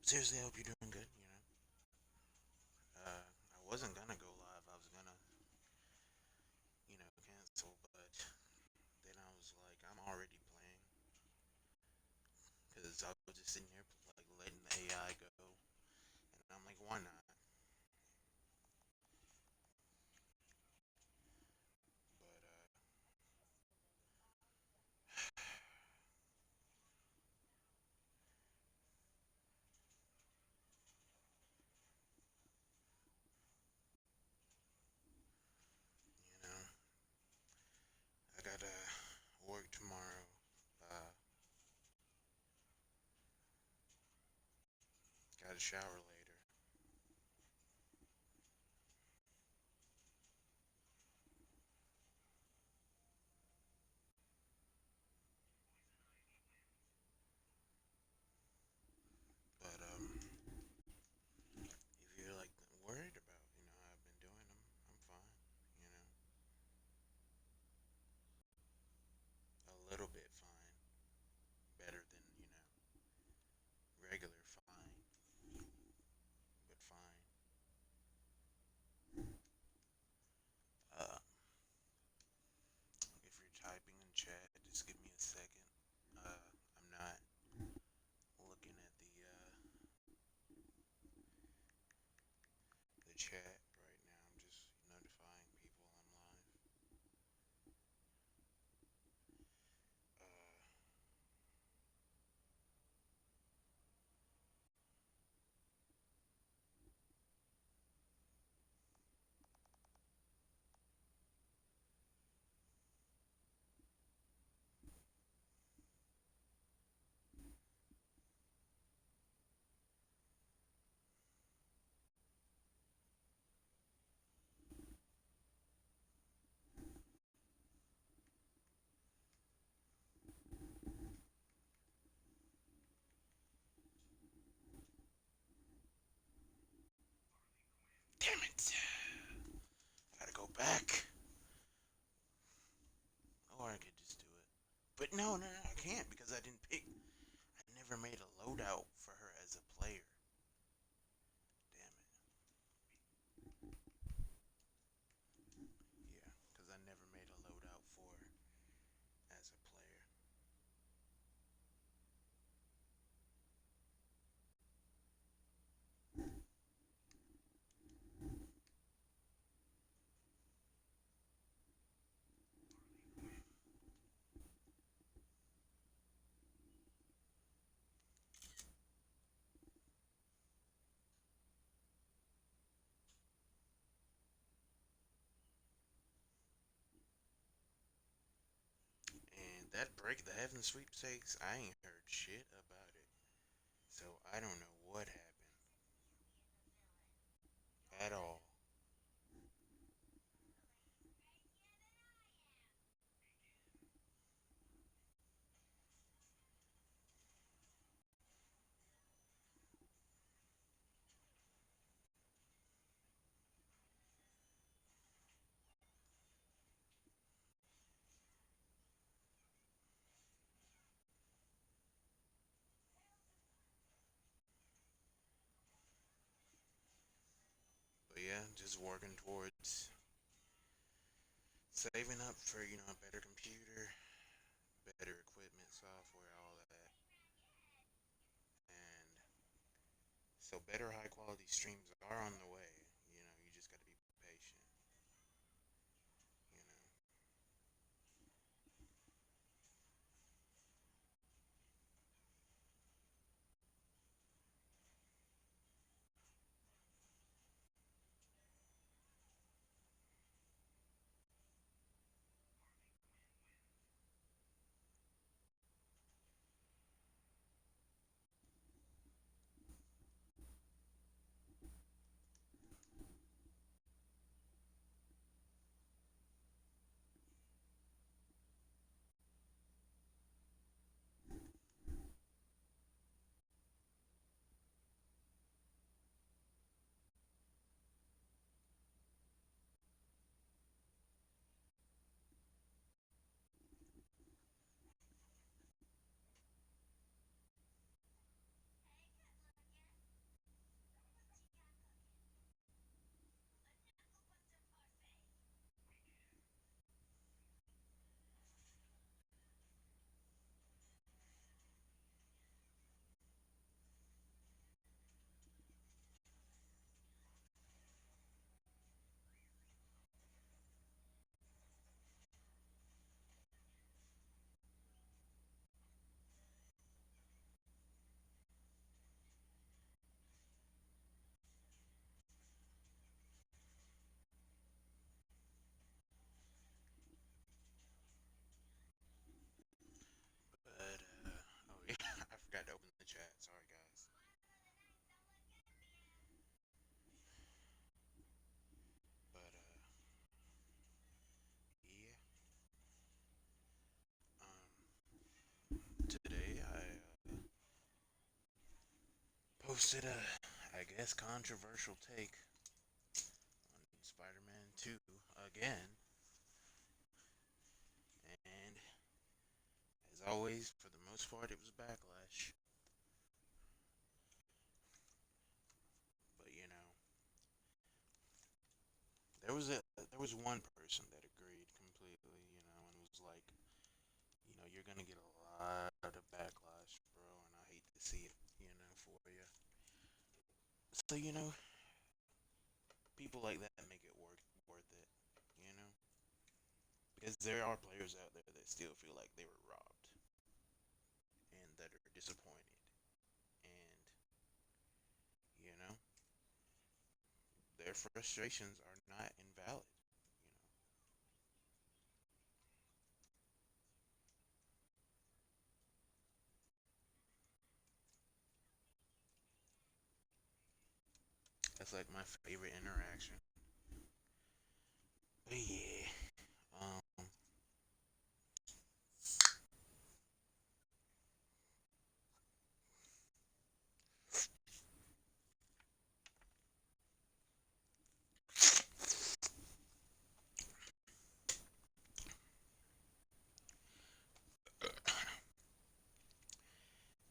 seriously, I hope you're doing good. I wasn't gonna go live. I was gonna, cancel, but then I was like, I'm already playing because I was just sitting here like letting the AI go, and I'm like, why not? But you know, I gotta work tomorrow. Gotta shower later. But if you're like worried about, how I've been doing, I'm fine. You know, a little bit fine, better than regular fine, but fine. Uh, if you're typing in chat, just give me a second. I'm not looking at the chat right now. I'm just notifying people I'm live. Damn it! Gotta go back. Or I could just do it. But no, I can't because I didn't pick. I never made a loadout for her as a player. Damn it. Yeah, because I never made a loadout for her as a player. And that break, the Heaven Sweepstakes, I ain't heard shit about it. So I don't know what happened at all. But yeah, just working towards saving up for, a better computer, better equipment, software, all that. And so better high quality streams are on the way. You just got to be patient, you know. posted a, I guess, controversial take on Spider-Man 2 again, and as always, for the most part, it was backlash. But there was one person that agreed completely, and was like, you're gonna get a lot of backlash, bro, and I hate to see it, for you. So people like that make it worth it, you know, because there are players out there that still feel like they were robbed and that are disappointed, and you know their frustrations are not invalid. That's like my favorite interaction. But yeah,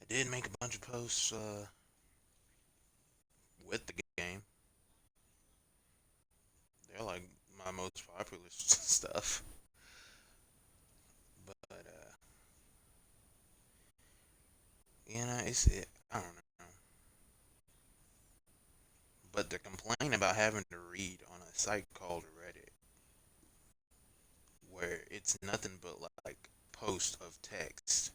I did make a bunch of posts with the game. They're like my most popular stuff. But it's it. I don't know. But the complaint about having to read on a site called Reddit, where it's nothing but like posts of text,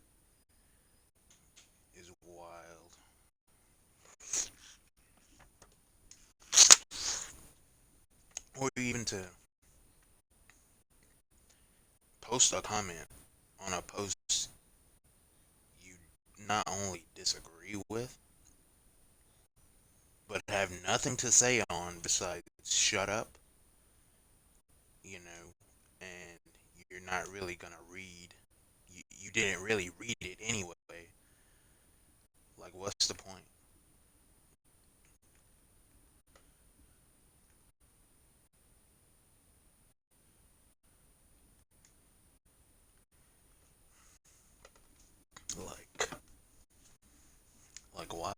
is wild. Or even to post a comment on a post you not only disagree with, but have nothing to say on besides shut up, and you're not really gonna read. You didn't really read it anyway. Like, what's the point? Like, why?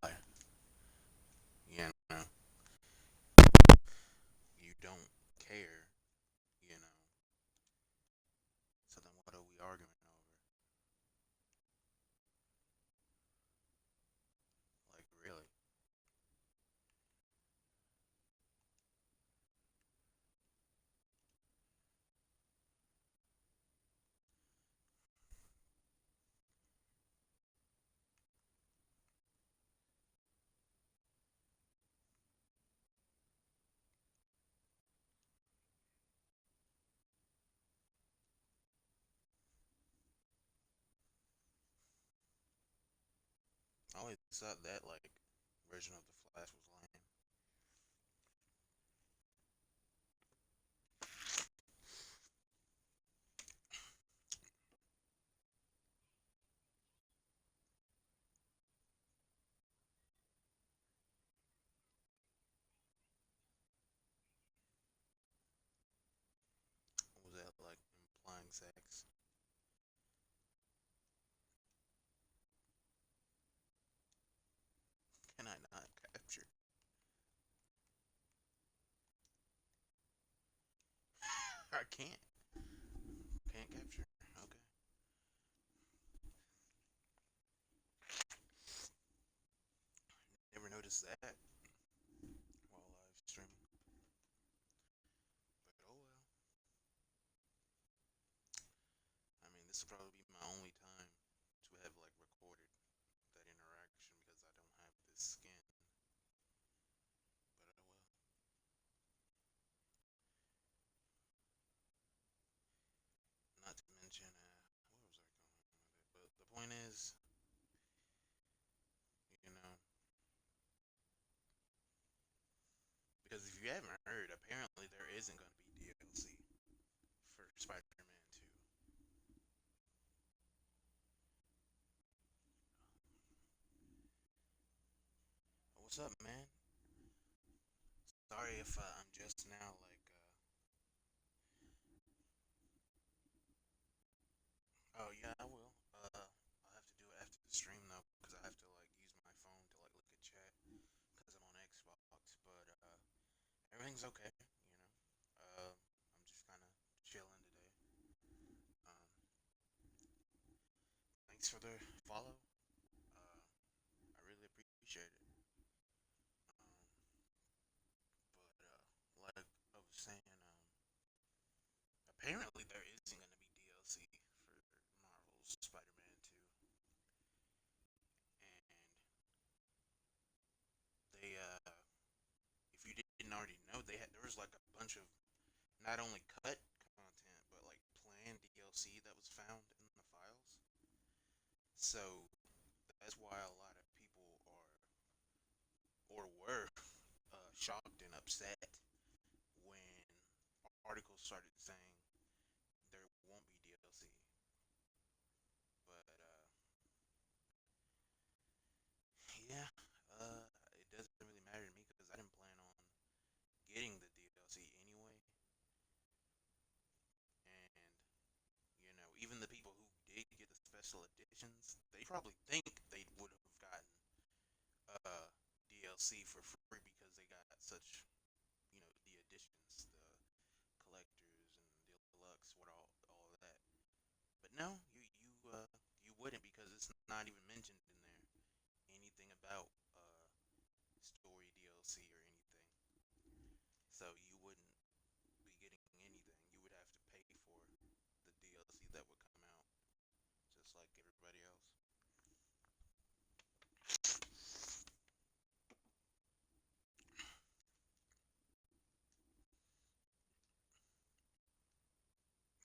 You know, you don't care, you know. So then what are we arguing over? Like, really? I always thought that, like, version of the Flash was lame. Was that, like, implying sex? Can I not capture? I can't. Can't capture. Okay. Never noticed that while live streaming. But oh well. I mean, this will probably be my only time to have like recorded that interaction because I don't have this skin. But oh well. Not to mention, where was I going with it? But the point is, you know, because if you haven't heard, apparently there isn't going to be DLC for Spider-Man 2. what's up, man? Sorry if I'm just now oh yeah, I will. I'll have to do it after the stream though, because I have to like use my phone to like look at chat, because I'm on Xbox. But everything's okay, you know. I'm just kind of chilling today. Um, thanks for the follow. I really appreciate it. Like I was saying, apparently there isn't going to be DLC for Marvel's Spider-Man 2, and they if you didn't already know, there was like a bunch of not only cut content but like planned DLC that was found in the files. So that's why a lot of people are or were shocked and upset when articles started saying there won't be DLC. But yeah, it doesn't really matter to me because I didn't plan on getting the DLC anyway. And even the people who did get the special editions, they probably think they would have gotten DLC for free because they got such, the editions, the collectors and the deluxe, what all of that. But no, you wouldn't because it's not even mentioned in there anything about story DLC or anything. So you wouldn't be getting anything. You would have to pay for the DLC that would come out, just like everybody else.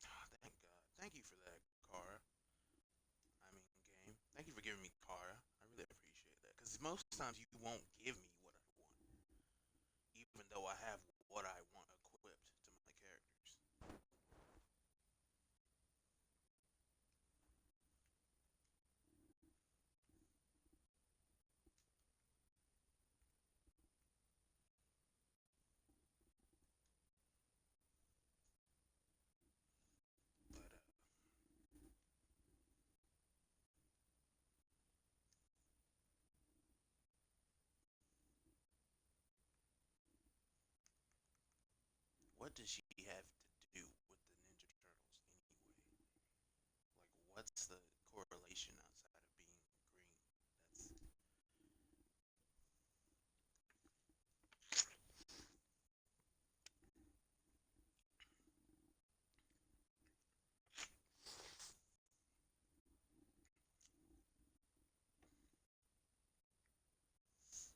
Oh, thank God. Thank you for that, Kara. I mean, game. Thank you for giving me Kara. I really appreciate that. Because most times you won't give me what I want, even though I have what I want equipped to my characters. But what does she have to do with the Ninja Turtles anyway? Like, what's the correlation outside of being green? That's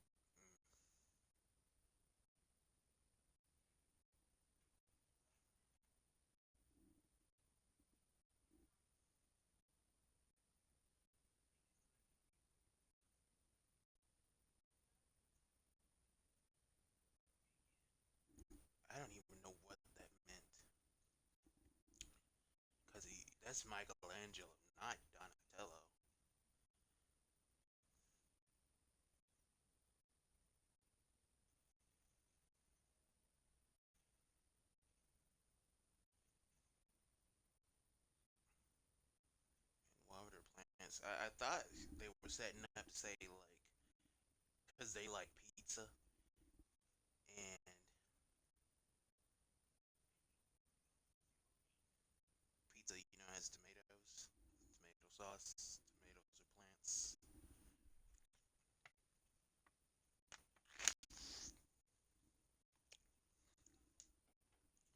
I don't even know what that meant because that's Michelangelo, not Donatello. And why were there plants? I thought they were setting up to say like because they like pizza and pizza, has tomatoes, tomato sauce. Tomatoes are plants,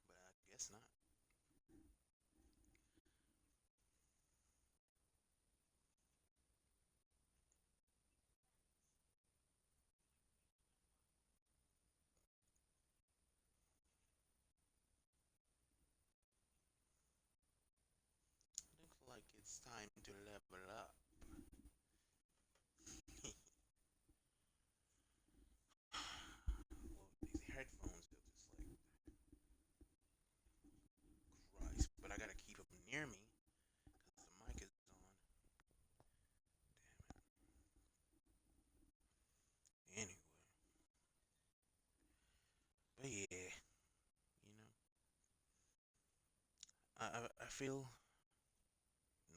but I guess not. Looks like it's time to level up. Well, these headphones are just like Christ, but I gotta keep them near me because the mic is on. Damn it. Anyway. I feel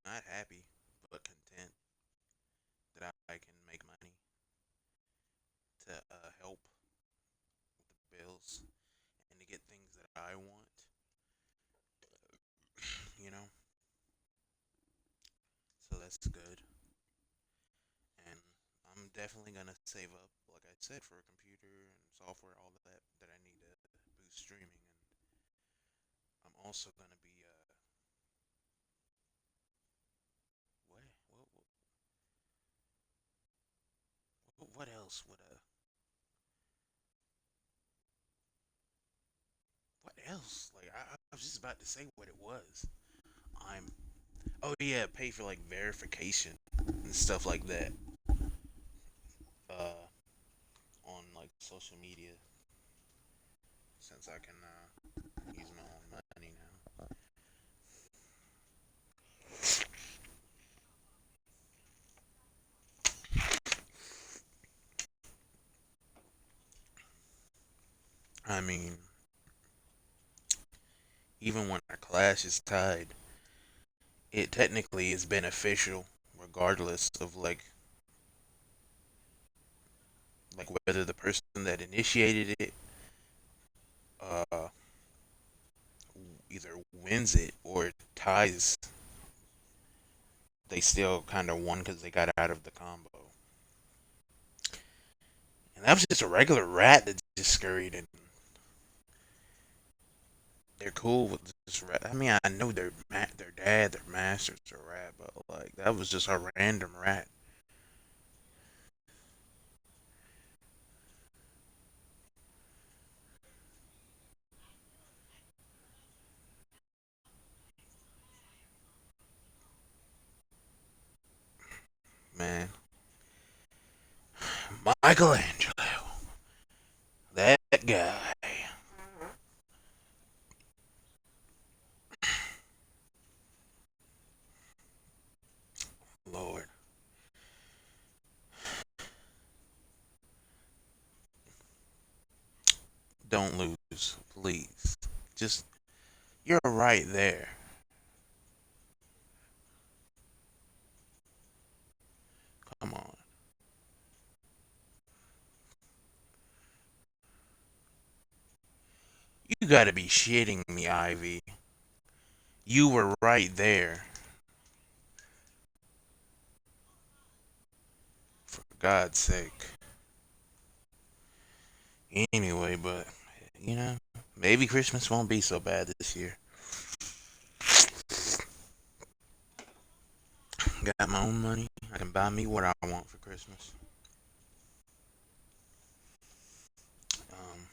not happy, but content that I can make money to help with the bills and to get things that I want, you know? So that's good. And I'm definitely gonna save up, like I said, for a computer and software, all of that I need to boost streaming. And I'm also gonna be what what else would what else? Like I was just about to say what it was. I'm oh yeah, pay for like verification and stuff like that. Uh, on like social media since I can use my own money now. I mean, even when our class is tied, it technically is beneficial regardless of like whether the person that initiated it uh either wins it or ties. They still kind of won because they got out of the combo. And that was just a regular rat that just scurried in. They're cool with this rat. I mean, I know their dad, their master's a rat, but like that was just a random rat. Man, Michelangelo, that guy. Lord, don't lose, please. Just you're right there. Come on. You gotta be shitting me, Ivy. You were right there. For God's sake. Anyway, but you know, maybe Christmas won't be so bad this year. Got my own money. I can buy me what I want for Christmas. Um,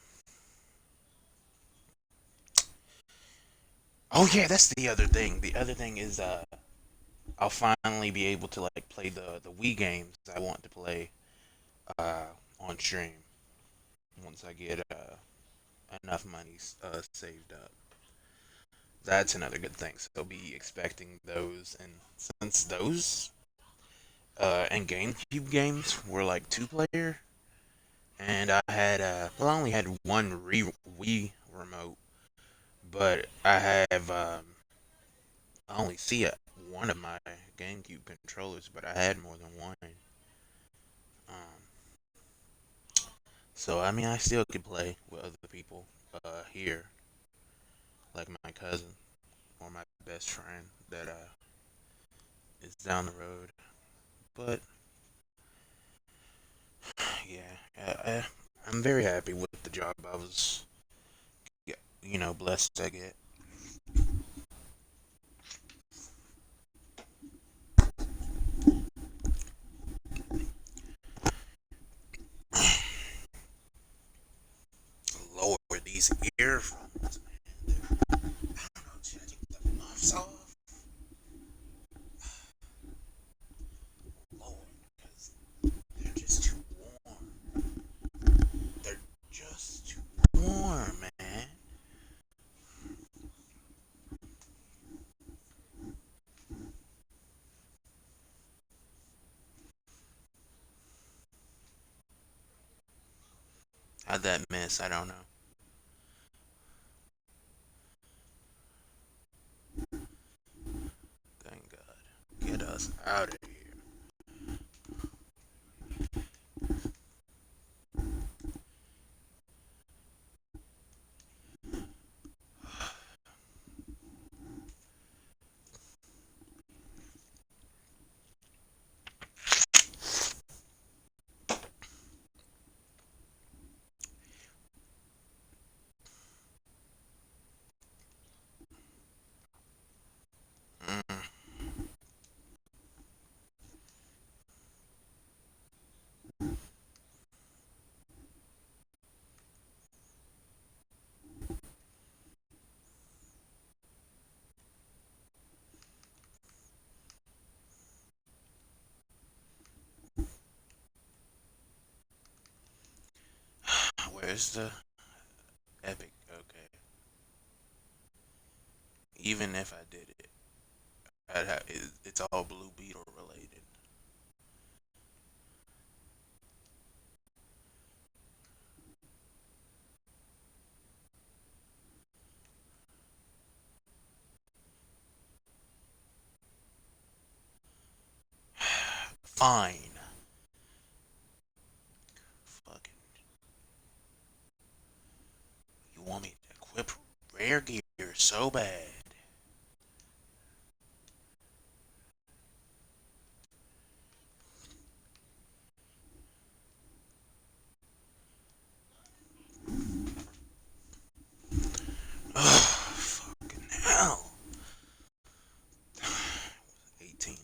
oh yeah, that's the other thing. The other thing is, I'll finally be able to like play the Wii games I want to play uh, on stream once I get enough money saved up. That's another good thing. So I'll be expecting those, and since those and GameCube games were like two player, and I had well, I only had one Wii remote, but I have I only see one of my GameCube controllers, but I had more than one. Um, so I mean, I still could play with other people here, like my cousin or my best friend that is down the road. But yeah, I'm very happy with the job I was, blessed to get. Lower these earphones, man. I don't know, should I take the muffs off? Lord, because they're just too warm. They're just too warm, man. How'd that miss? I don't know. us out of here. Mm. Where's the epic? Okay. Even if I did it, it's all Blue Beetle related. Fine. Fucking. You want me to equip rare gear so bad? Ugh, fucking hell. 18.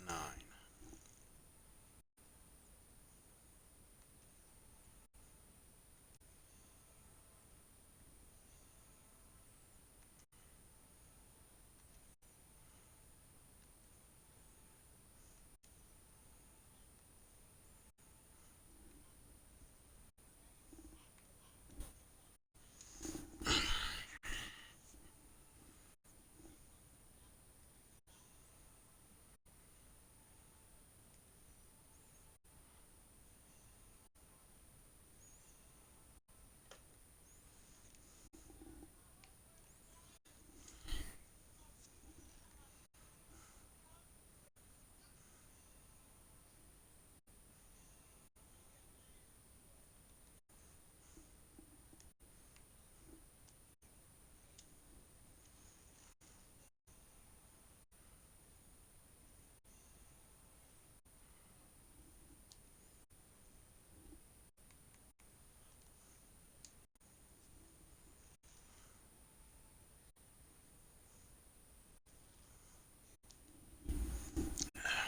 Nine.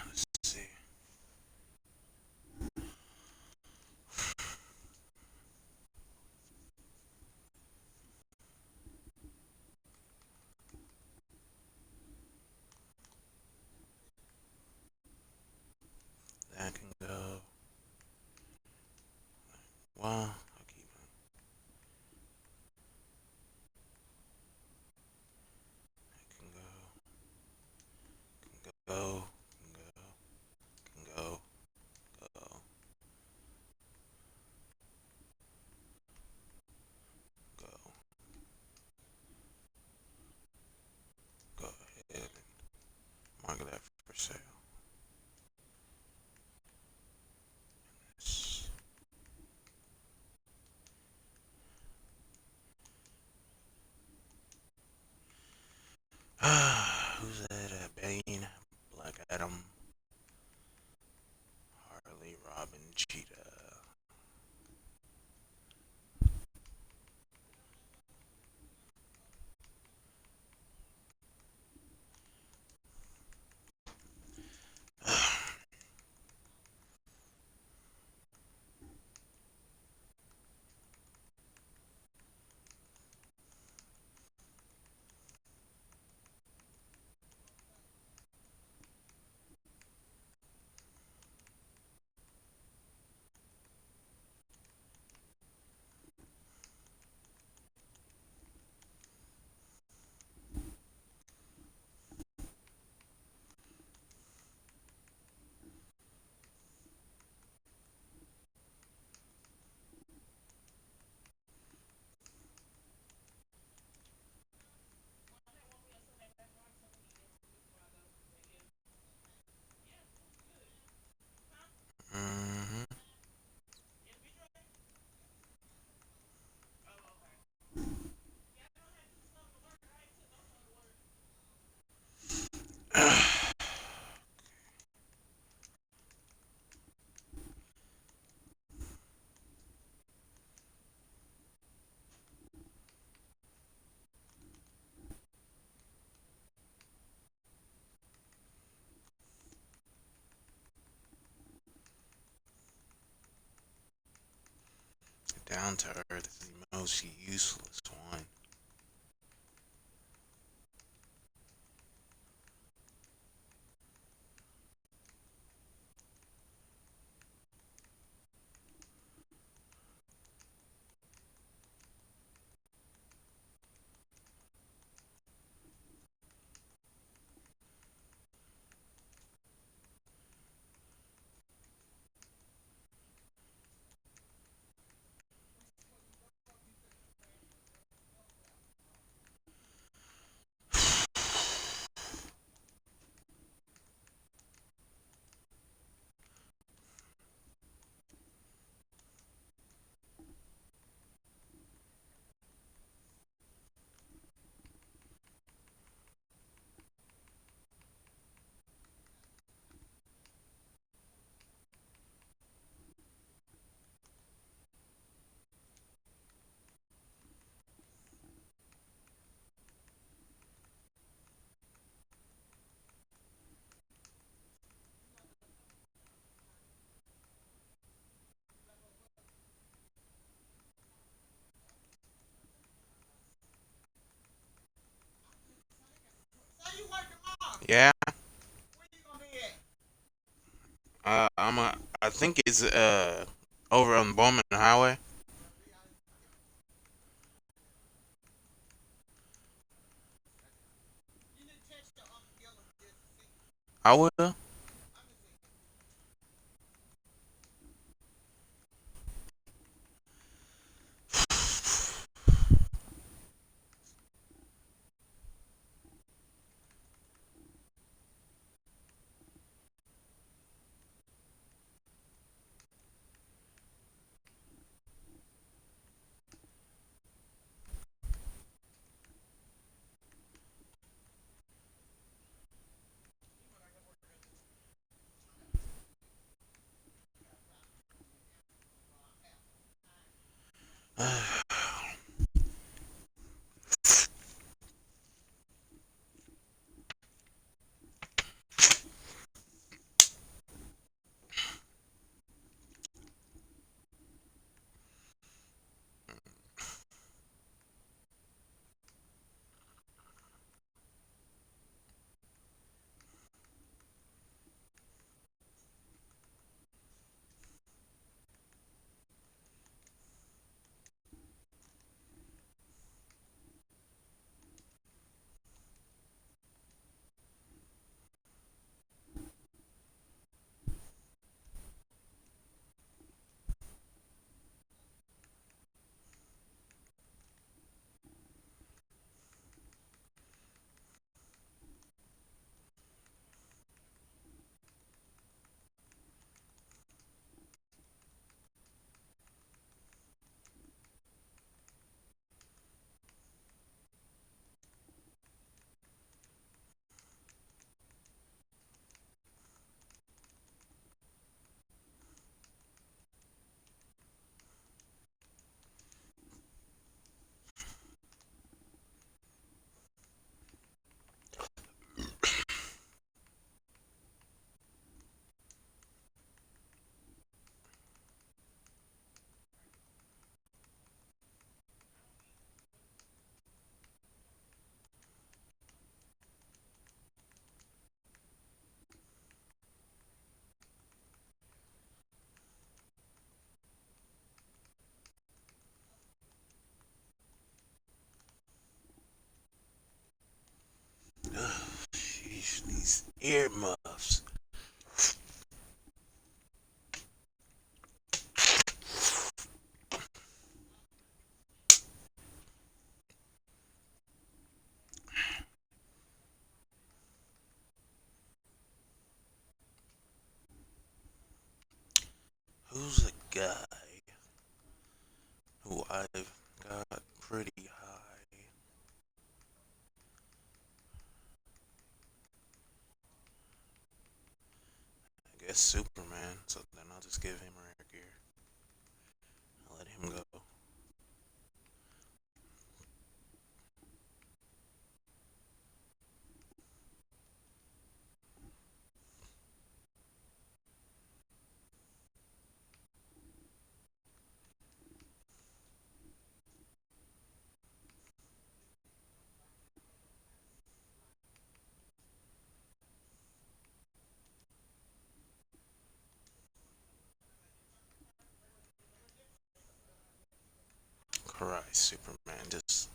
Let's see. That can go. Well, I'll keep it. That can go. Can go. Can go. Can go. Go. Go. Go ahead and mark that for sale. Yes. Who's that? Bane, Black Adam, Harley, Robin, Cheetah. down to earth is the most useless one. Yeah, I think it's over on Bowman Highway. I will. Sheesh, these earmuffs. Who's a guy who I've got pretty high? I guess Superman. So then I'll just give him rare gear. I'll let him go. Christ, Superman, just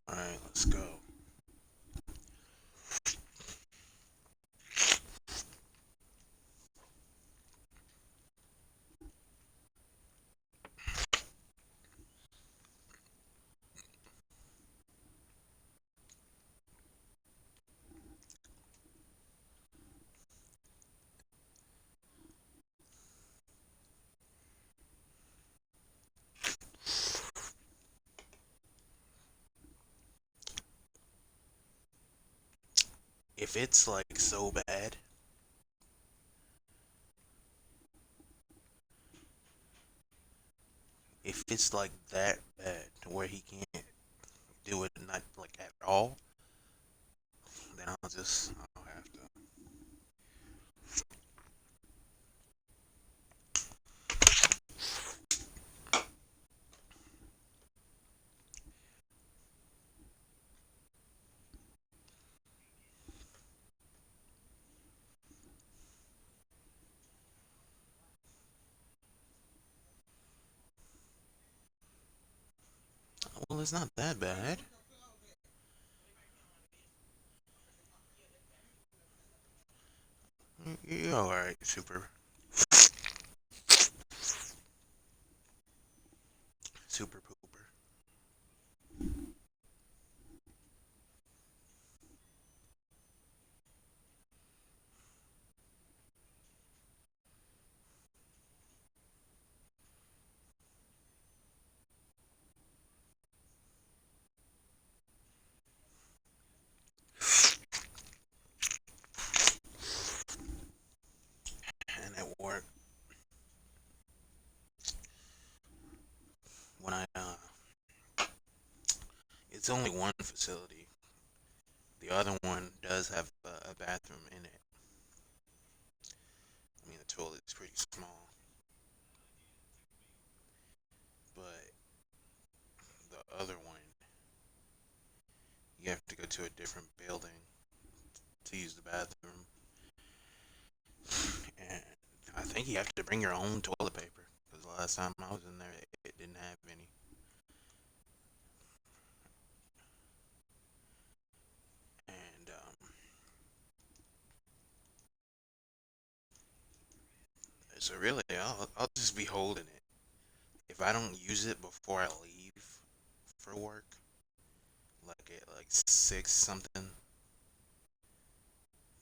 all right. Let's go. If it's like so bad, if it's like that bad to where he can't do it, not like at all, then I'll have to. Well, it's not that bad. You're all right, super pooper. And at work, when it's only one facility. The other one does have a bathroom in it. I mean, the toilet is pretty small, but the other one, you have to go to a different building to use the bathroom, and I think you have to bring your own toilet paper. Because the last time I was in there, it didn't have any. And so really, I'll just be holding it. If I don't use it before I leave for work, like at like 6 something,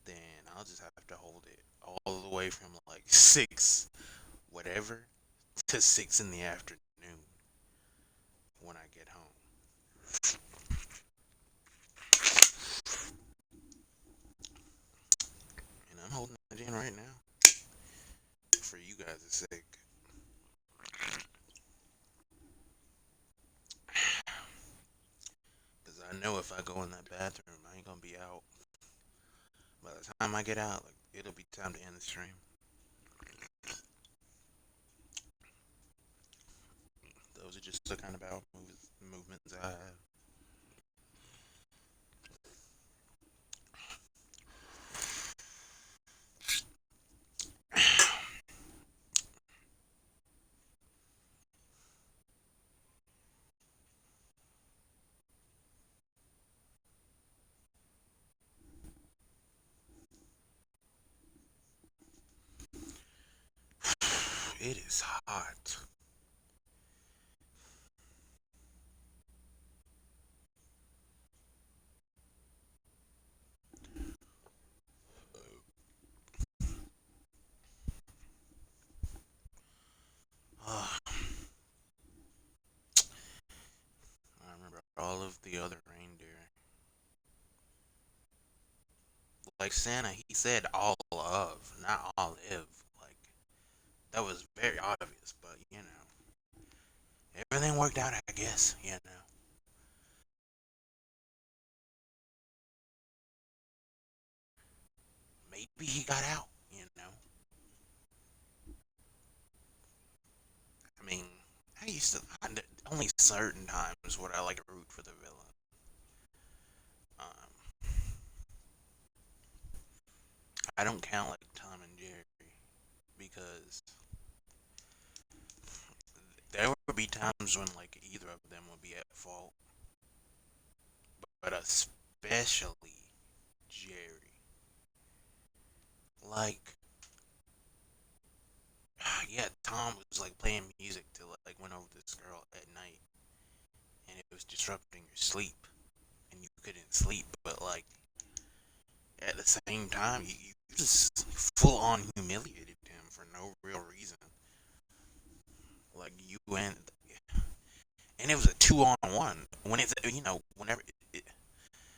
then I'll just have to hold it all the way from like 6 whatever to 6 in the afternoon when I get home. And I'm holding it in right now for you guys' sake. Because I know if I go in that bathroom, I ain't gonna be out. By the time I get out, like, it'll be time to end the stream. Those are just the kind of bowel movements I have. It is hot. Uh, I remember all of the other reindeer. like Santa, he said all of, not all of. Like that was very obvious, but everything worked out, I guess. Maybe he got out. I mean, I used to only certain times would I like root for the villain. Um, I don't count like Tom and Jerry because there would be times when like either of them would be at fault, but especially Jerry. Like, yeah, Tom was like playing music to like went over this girl at night, and it was disrupting your sleep, and you couldn't sleep. But like at the same time, you just full on humiliated him for no real reason. Like you and it was a 2-on-1. When it's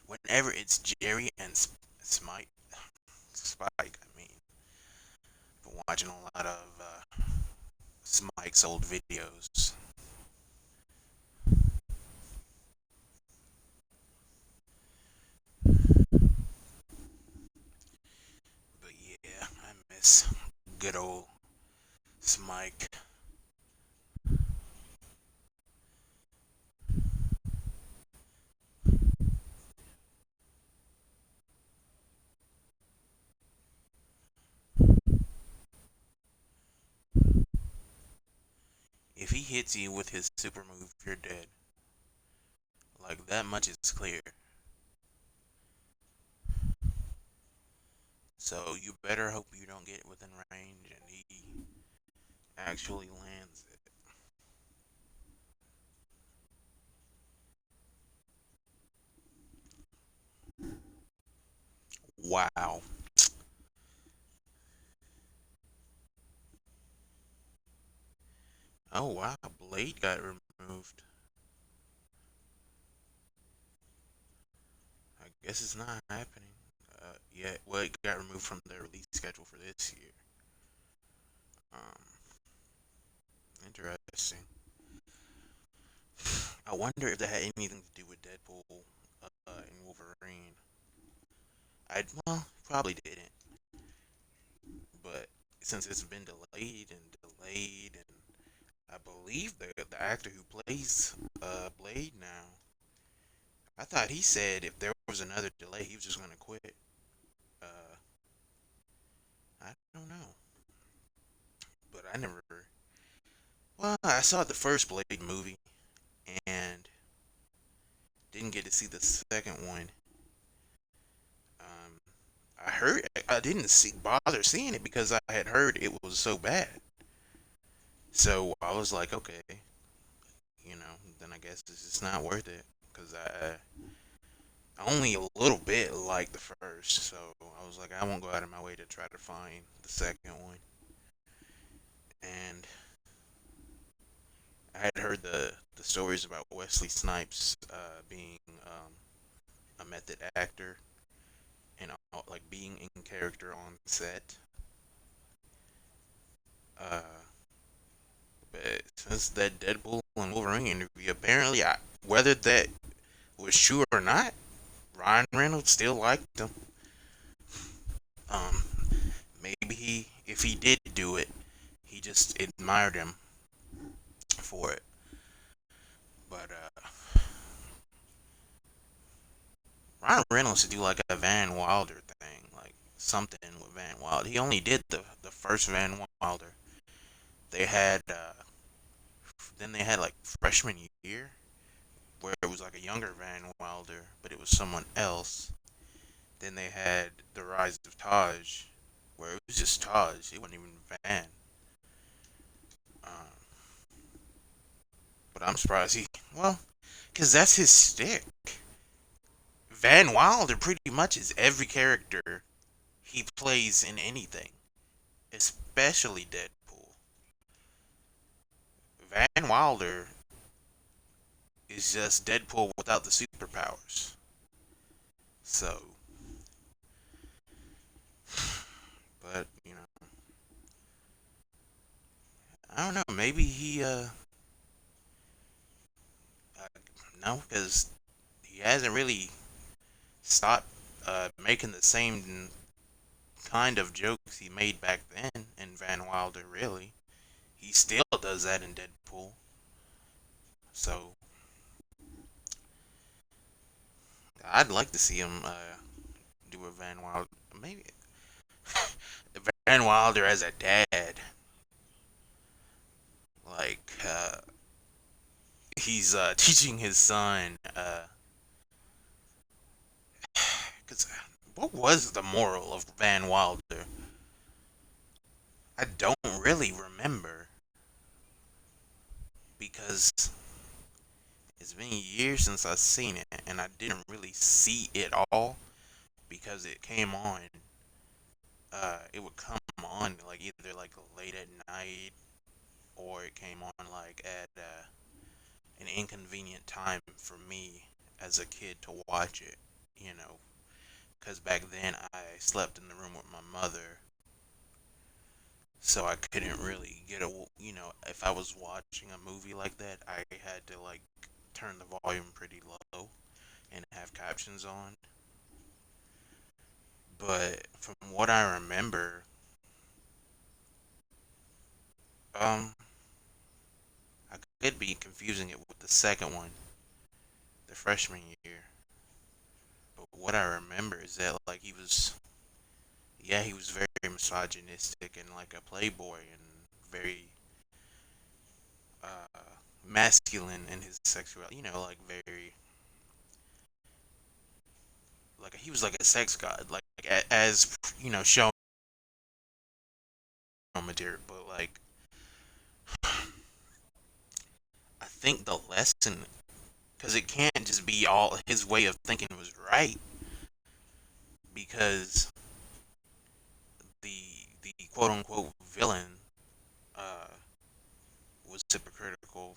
whenever it's Jerry and Spike. I mean, been watching a lot of Smike's old videos. But yeah, I miss good old Smike. If he hits you with his super move, you're dead. Like that much is clear. So you better hope you don't get within range and he actually lands it. Wow. Oh wow, Blade got removed. I guess it's not happening. Yeah, well, it got removed from the release schedule for this year. Um, Interesting. I wonder if that had anything to do with Deadpool and Wolverine. Probably didn't, but since it's been delayed and delayed, and I believe the actor who plays Blade now, I thought he said if there was another delay, he was just gonna quit. Uh, I don't know, but I never. Well, I saw the first Blade movie and didn't get to see the second one. Um, I heard I didn't bother seeing it because I had heard it was so bad. So I was like, okay, then I guess it's just not worth it because I only a little bit like the first. So I was like, I won't go out of my way to try to find the second one. And I had heard the stories about Wesley Snipes being a method actor and like being in character on set. Uh, but since that Deadpool and Wolverine interview, apparently, whether that was true or not, Ryan Reynolds still liked him. Um, Maybe if he did do it, he just admired him for it. But Ryan Reynolds should do like a Van Wilder thing, like something with Van Wilder. He only did the first Van Wilder. They had then they had like freshman year where it was like a younger Van Wilder, but it was someone else. Then they had the Rise of Taj, where it was just Taj. It wasn't even Van. Um, but I'm surprised because that's his stick. Van Wilder pretty much is every character he plays in anything, especially Deadpool. Van Wilder is just Deadpool without the superpowers. So But I don't know. Maybe uh no, because he hasn't really stopped making the same kind of jokes he made back then in Van Wilder. Really, he still does that in Deadpool. So I'd like to see him do a Van Wilder, maybe Van Wilder as a dad. Like he's teaching his son. Cause what was the moral of Van Wilder? I don't really remember because it's been years since I've seen it, and I didn't really see it all because it came on. It would come on like either like late at night or it came on like at an inconvenient time for me as a kid to watch it. You know, because back then I slept in the room with my mother, so I couldn't really get a. If I was watching a movie like that, I had to like turn the volume pretty low and have captions on. But from what I remember, um, I could be confusing it with the second one, the freshman year. But what I remember is that like yeah, he was very misogynistic and like a playboy and very uh, masculine in his sexuality. Like very like he was like a sex god, like as shown material. But like I think the lesson, because it can't just be all his way of thinking was right, because the quote unquote villain uh, was hypocritical.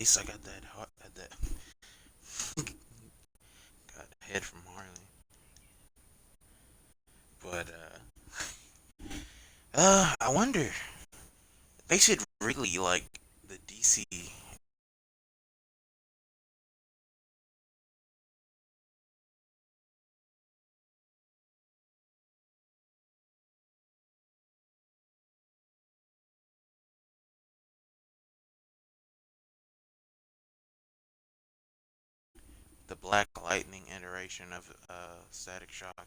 least I got that got head from Harley. But I wonder. They should really like the DC, the Black Lightning iteration of Static Shock.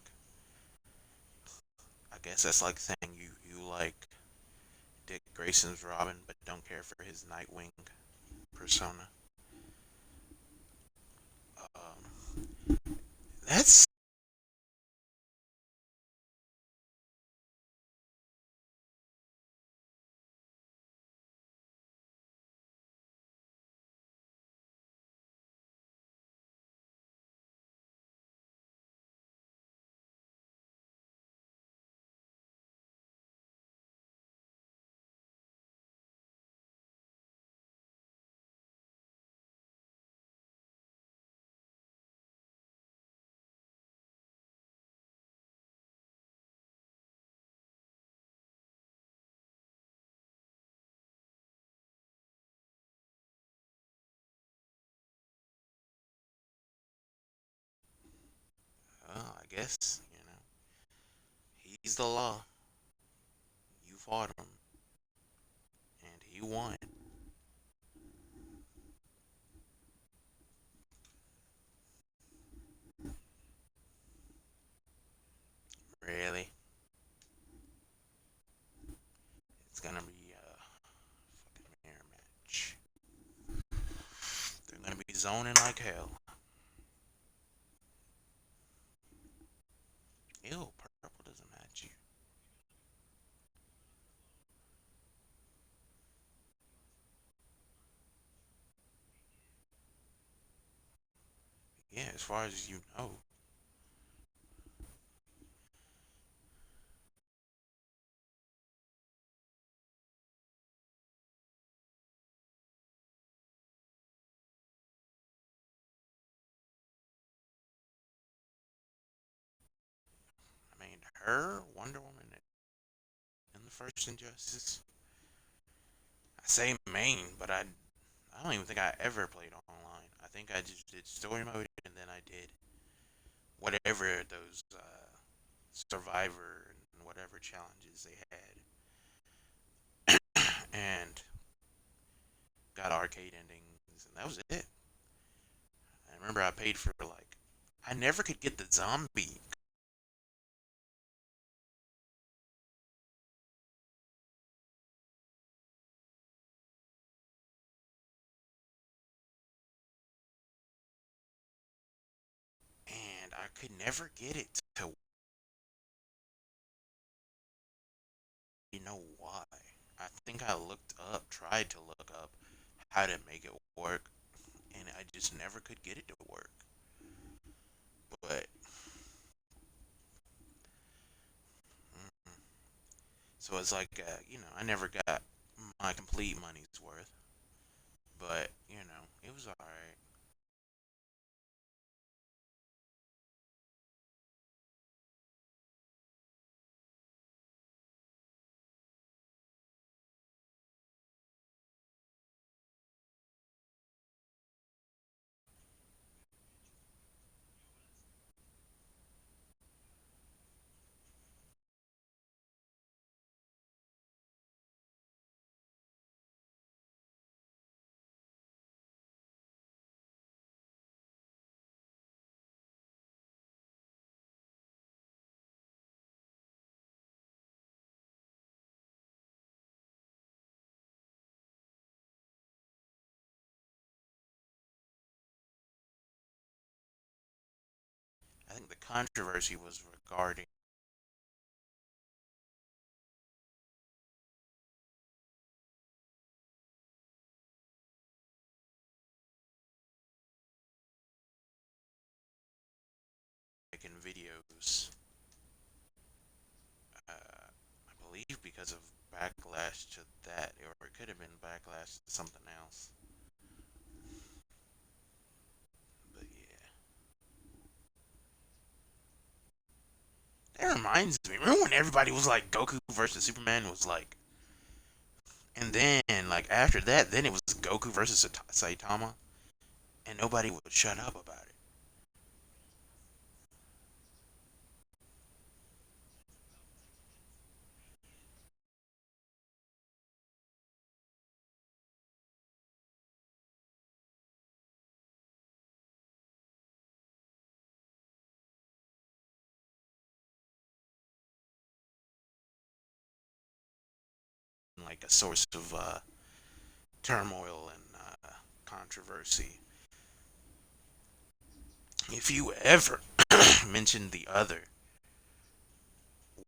I guess that's like saying you like Dick Grayson's Robin, but don't care for his Nightwing persona. That's I guess he's the law. You fought him, and he won. Really, it's gonna be a fucking mirror match. They're gonna be zoning like hell. Ew, purple doesn't match you. Yeah, as far as you know. I mean, her Wonder Woman in the first Injustice. I say main, but I don't even think I ever played online. I think I just did story mode and then I did whatever those Survivor and whatever challenges they had, and got arcade endings, and that was it. I remember I paid for like I never could get the zombie, and I could never get it to why. I think I tried to look up how to make it work, and I just never could get it to work. But mm, so it's like I never got my complete money's worth, but it was alright. I think the controversy was regarding making videos. I believe because of backlash to that, or it could have been backlash to something else. reminds me. Remember when everybody was like Goku versus Superman was like, and then like after that, then it was Goku versus Saitama, and nobody would shut up about it. Like a source of turmoil and controversy. If you ever mention the other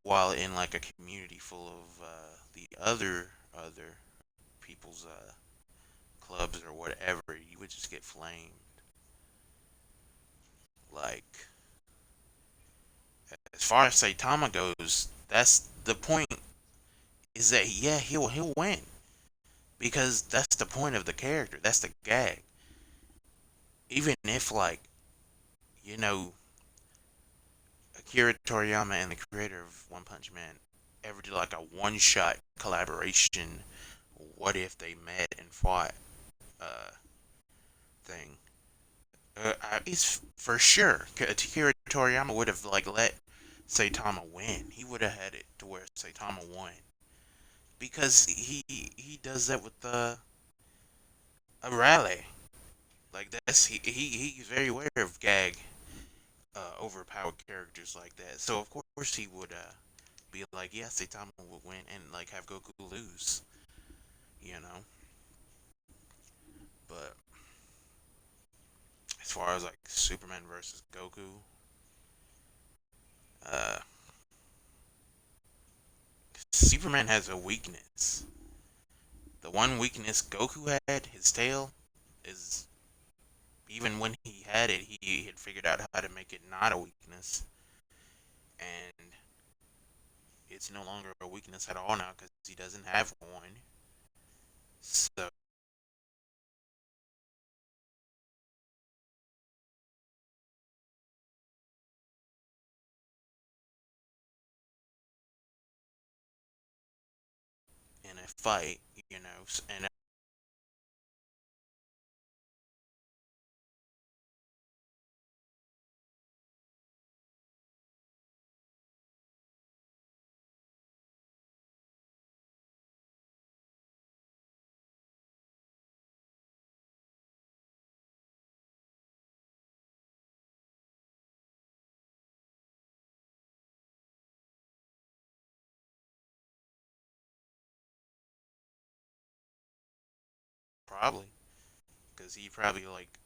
while in like a community full of the other people's clubs or whatever, you would just get flamed. Like as far as Saitama goes, that's the point. Is that yeah he'll win because that's the point of the character. That's the gag. Even if like you know Akira Toriyama and the creator of One Punch Man ever did like a one shot collaboration, what if they met and fought uh thing? It's for sure. Akira Toriyama would have like let Saitama win. He would have had it to where Saitama won because he does that with a rally. Like that's he's very aware of gag overpowered characters like that. So of course he would be like, yeah, Saitama would win and like have Goku lose, you know. But as far as like Superman versus Goku, uh, Superman has a weakness. The one weakness Goku had, his tail, is even when he had it, he had figured out how to make it not a weakness, and it's no longer a weakness at all now because he doesn't have one. So in a fight, you know, and probably because he probably like,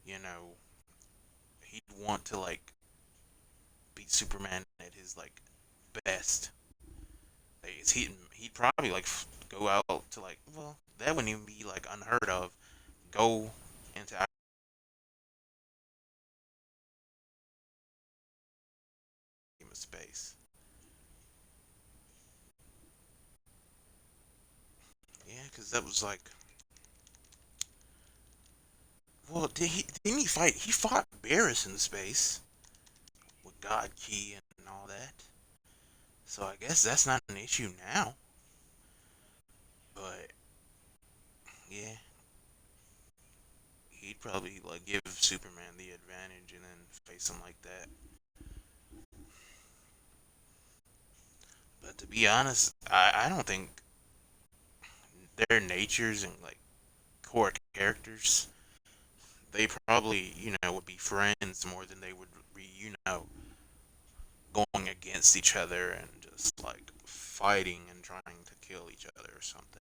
you know, he'd want to like beat Superman at his like best. Like, he'd probably like go out to like, well, that wouldn't even be like unheard of. Go into outer space. Yeah, because that was like, well, didn't he fight? He fought Barris in space with God Key and all that. So I guess that's not an issue now. But yeah, he'd probably like give Superman the advantage and then face him like that. But to be honest, I don't think their natures and like core characters, they probably would be friends more than they would be going against each other and just like fighting and trying to kill each other or something.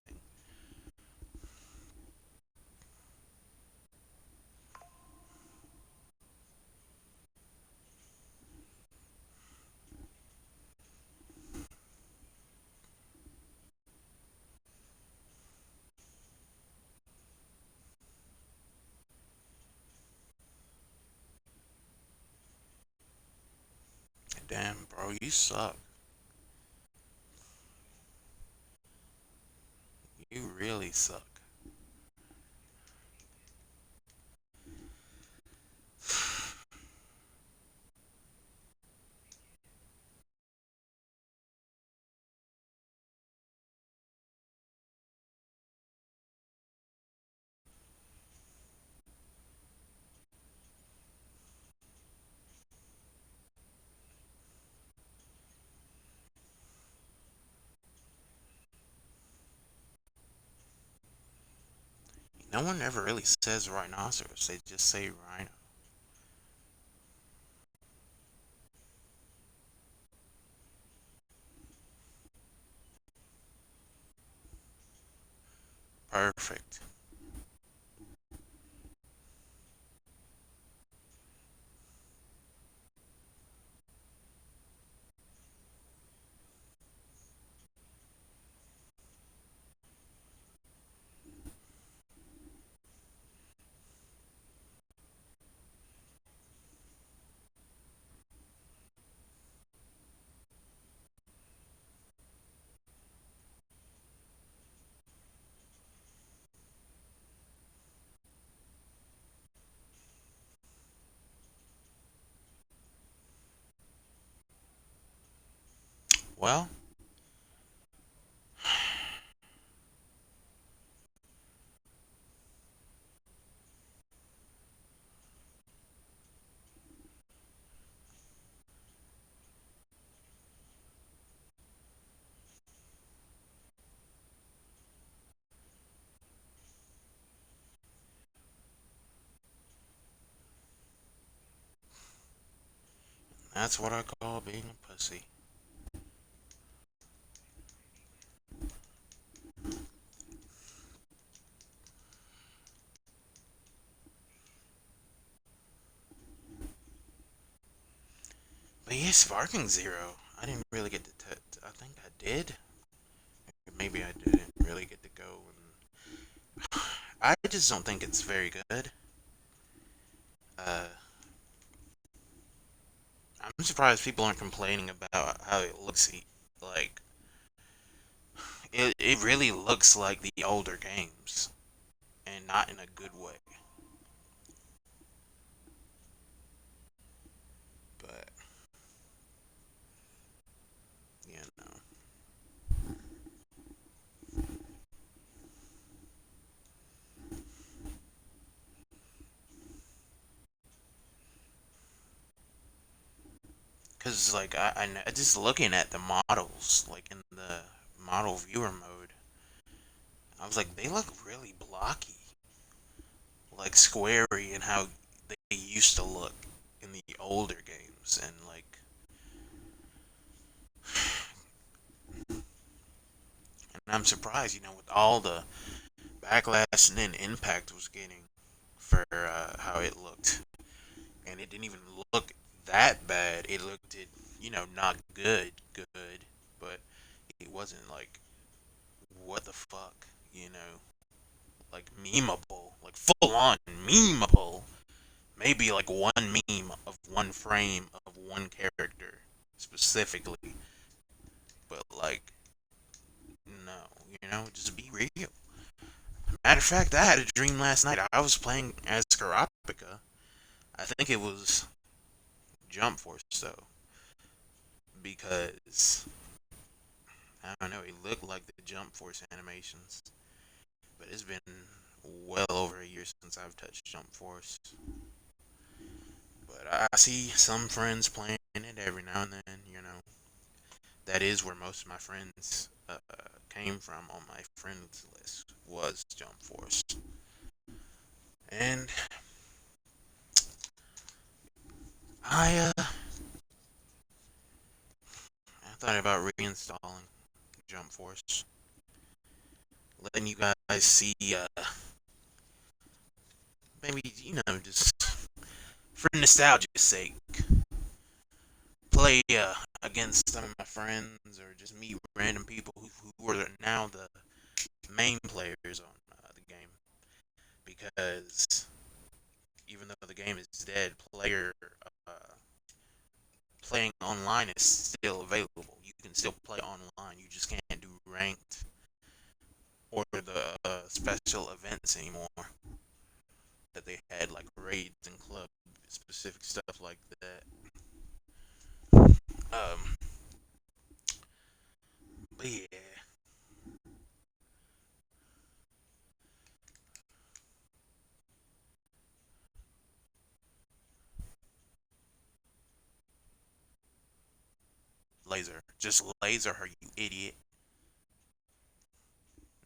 Damn, bro, you suck. You really suck. No one ever really says rhinoceros. They just say rhino. Perfect. Well, that's what I call being a pussy. But yeah, Sparking Zero. I didn't really get to. I think I did. Maybe I didn't really get to go. And I just don't think it's very good. Uh, I'm surprised people aren't complaining about how it looks. Like it really looks like the older games, and not in a good way. But you know, cause like just looking at the models, like in the model viewer mode, I was like, they look really blocky, like squarey, and how they used to look in the older games, and like, and I'm surprised, with all the backlash and then Impact was getting for how it looked, and it didn't even look that bad. It looked, not good, but it wasn't like what the fuck, like memeable, like full on memeable. Maybe like one meme of one frame of one character specifically, but like no, just be real. Matter of fact, I had a dream last night. I was playing as Karapika. I think it was Jump Force though, because I don't know, it looked like the Jump Force animations, but it's been well over a year since I've touched Jump Force. But I see some friends playing it every now and then. That is where most of my friends came from on my friends list was Jump Force, and I I thought about reinstalling Jump Force, letting you guys see maybe just for nostalgia's sake, play against some of my friends or just meet random people who are now the main players on the game, because even though the game is dead, uh, playing online is still available. You can still play online. You just can't do ranked or the special events anymore that they had, like raids and club specific stuff like that. Um, but yeah, laser, just laser her, you idiot.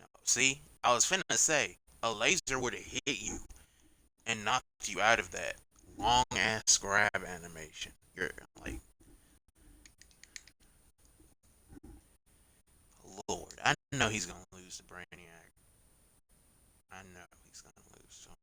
No, see, I was finna say a laser would have hit you and knocked you out of that long ass grab animation. You're like, Lord, I know he's gonna lose to Brainiac. I know he's gonna lose to him.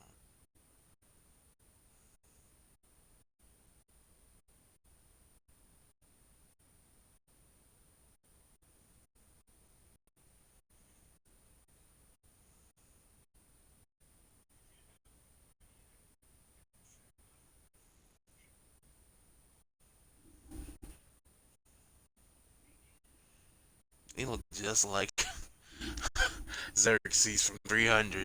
He looked just like Xerxes from 300.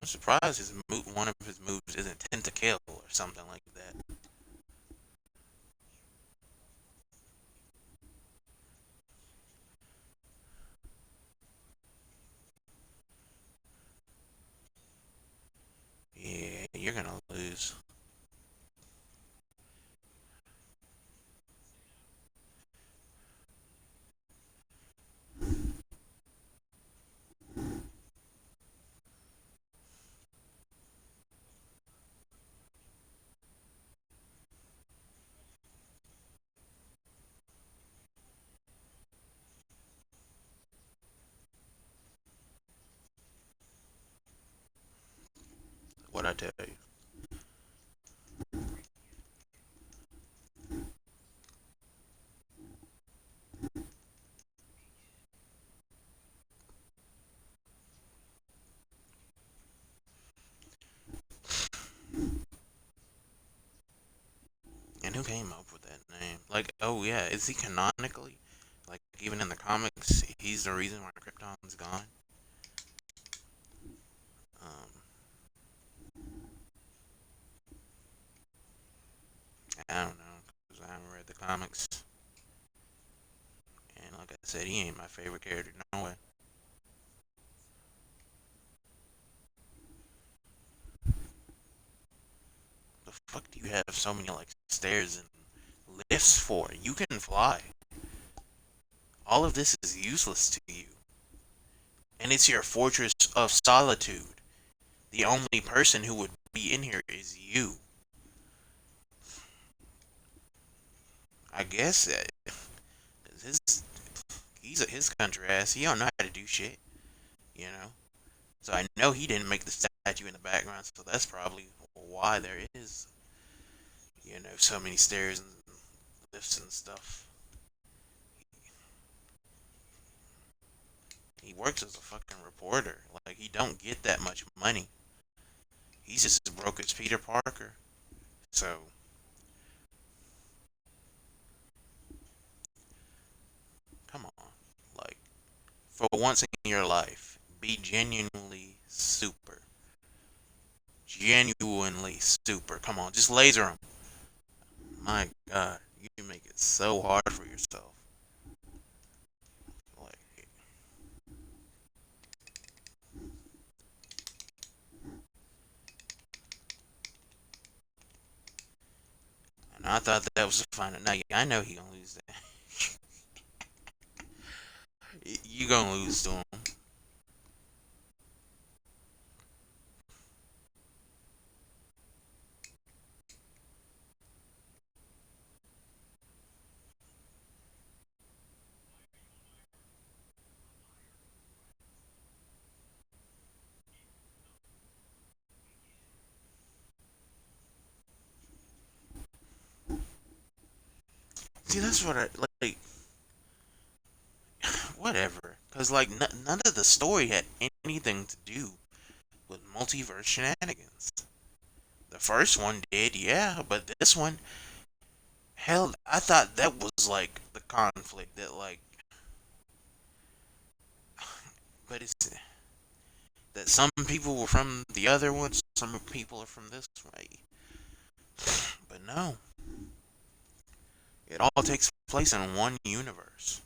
I'm surprised one of his moves isn't tentakill or something like that. Yeah, you're gonna lose. What I tell you. And who came up with that name? Like, oh yeah, is he canonically? Like, even in the comics, he's the reason why Krypton's gone. Um, I don't know, because I haven't read the comics. And like I said, he ain't my favorite character, no way. The fuck do you have so many, like, stairs and lifts for? You can fly. All of this is useless to you. And it's your fortress of solitude. The only person who would be in here is you. I guess that his his country ass. He don't know how to do shit, you know. So I know he didn't make the statue in the background. So that's probably why there is, so many stairs and lifts and stuff. He works as a fucking reporter. Like he don't get that much money. He's just as broke as Peter Parker. So come on, like for once in your life, be genuinely super. Genuinely super. Come on, just laser him. My God, you make it so hard for yourself. Like, and I thought that was a final. Now I know he gonna lose that. You gonna lose to him. See, that's what I like. Whatever, cause like none of the story had anything to do with multiverse shenanigans. The first one did, yeah, but this one, hell, I thought that was like the conflict that like, but it's that some people were from the other one, some people are from this way. But no, it all takes place in one universe.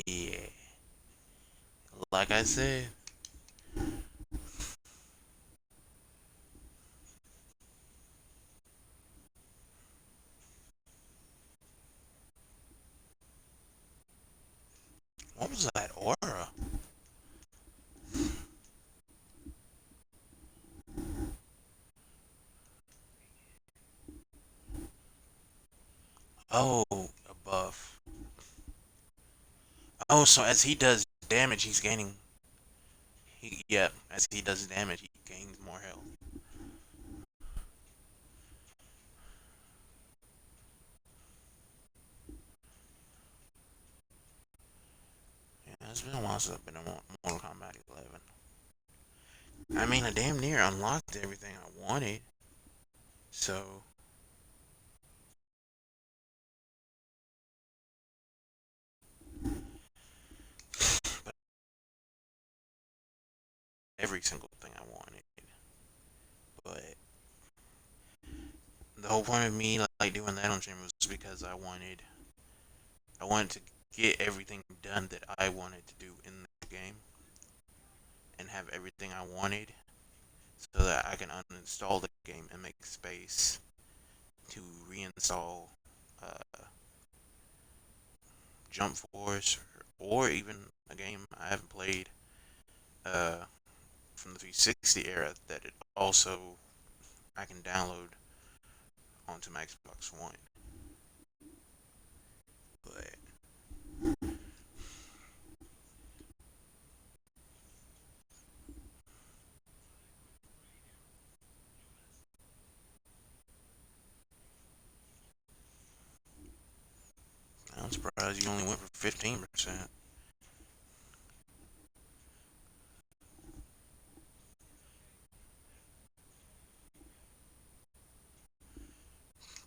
Yeah, like I said, what was that aura? Oh, a buff. Oh, so as he does damage, he's gaining. Yeah, as he does damage, he gains more health. Yeah, it's been a while since I've been in Mortal Kombat 11. I mean, I damn near unlocked everything I wanted. So, but every single thing I wanted. But the whole point of me like doing that on stream was because I wanted to get everything done that I wanted to do in the game and have everything I wanted so that I can uninstall the game and make space to reinstall uh, Jump Force or even a game I haven't played uh, from the 360 era that it also I can download onto my Xbox One. But I'm surprised you only went for 15%.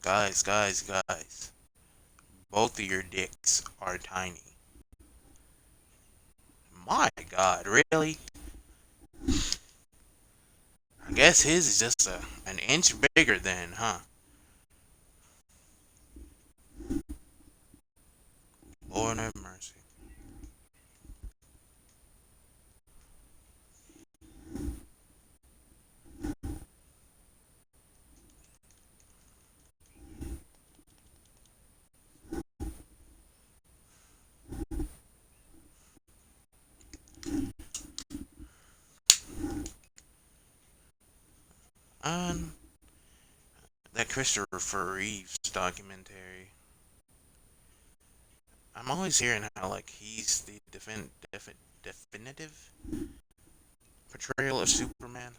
Guys. Both of your dicks are tiny. My god, really? I guess his is just an inch bigger then, huh? Lord have mercy. Um, that Christopher Reeves documentary. I'm always hearing how like he's the definitive portrayal of Superman.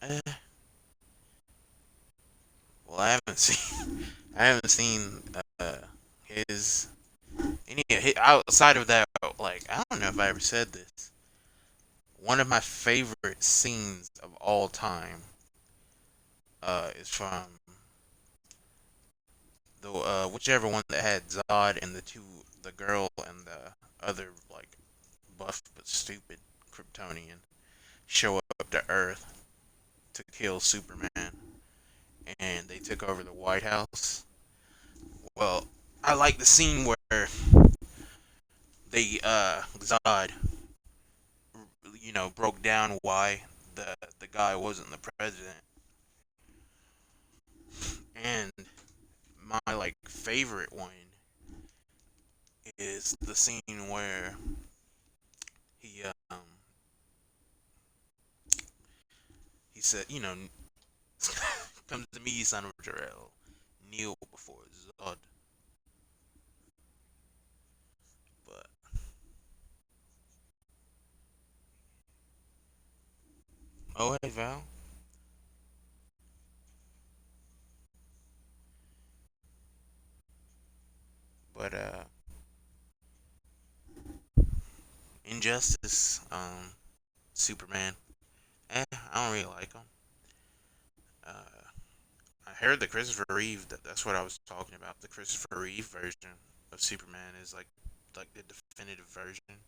Uh, well, I haven't seen his outside of that. Like, I don't know if I ever said this. One of my favorite scenes of all time is from the whichever one that had Zod and the girl and the other like buff but stupid Kryptonian show up to Earth to kill Superman, and they took over the White House. Well, I like the scene where they Zod, broke down why the guy wasn't the president, and my like favorite one is the scene where he he said, comes to me, son of Jarrell, kneel before Zod. But oh hey Val, but Injustice, Superman, I don't really like him. Uh, I heard the Christopher Reeve. That's what I was talking about. The Christopher Reeve version of Superman is like the definitive version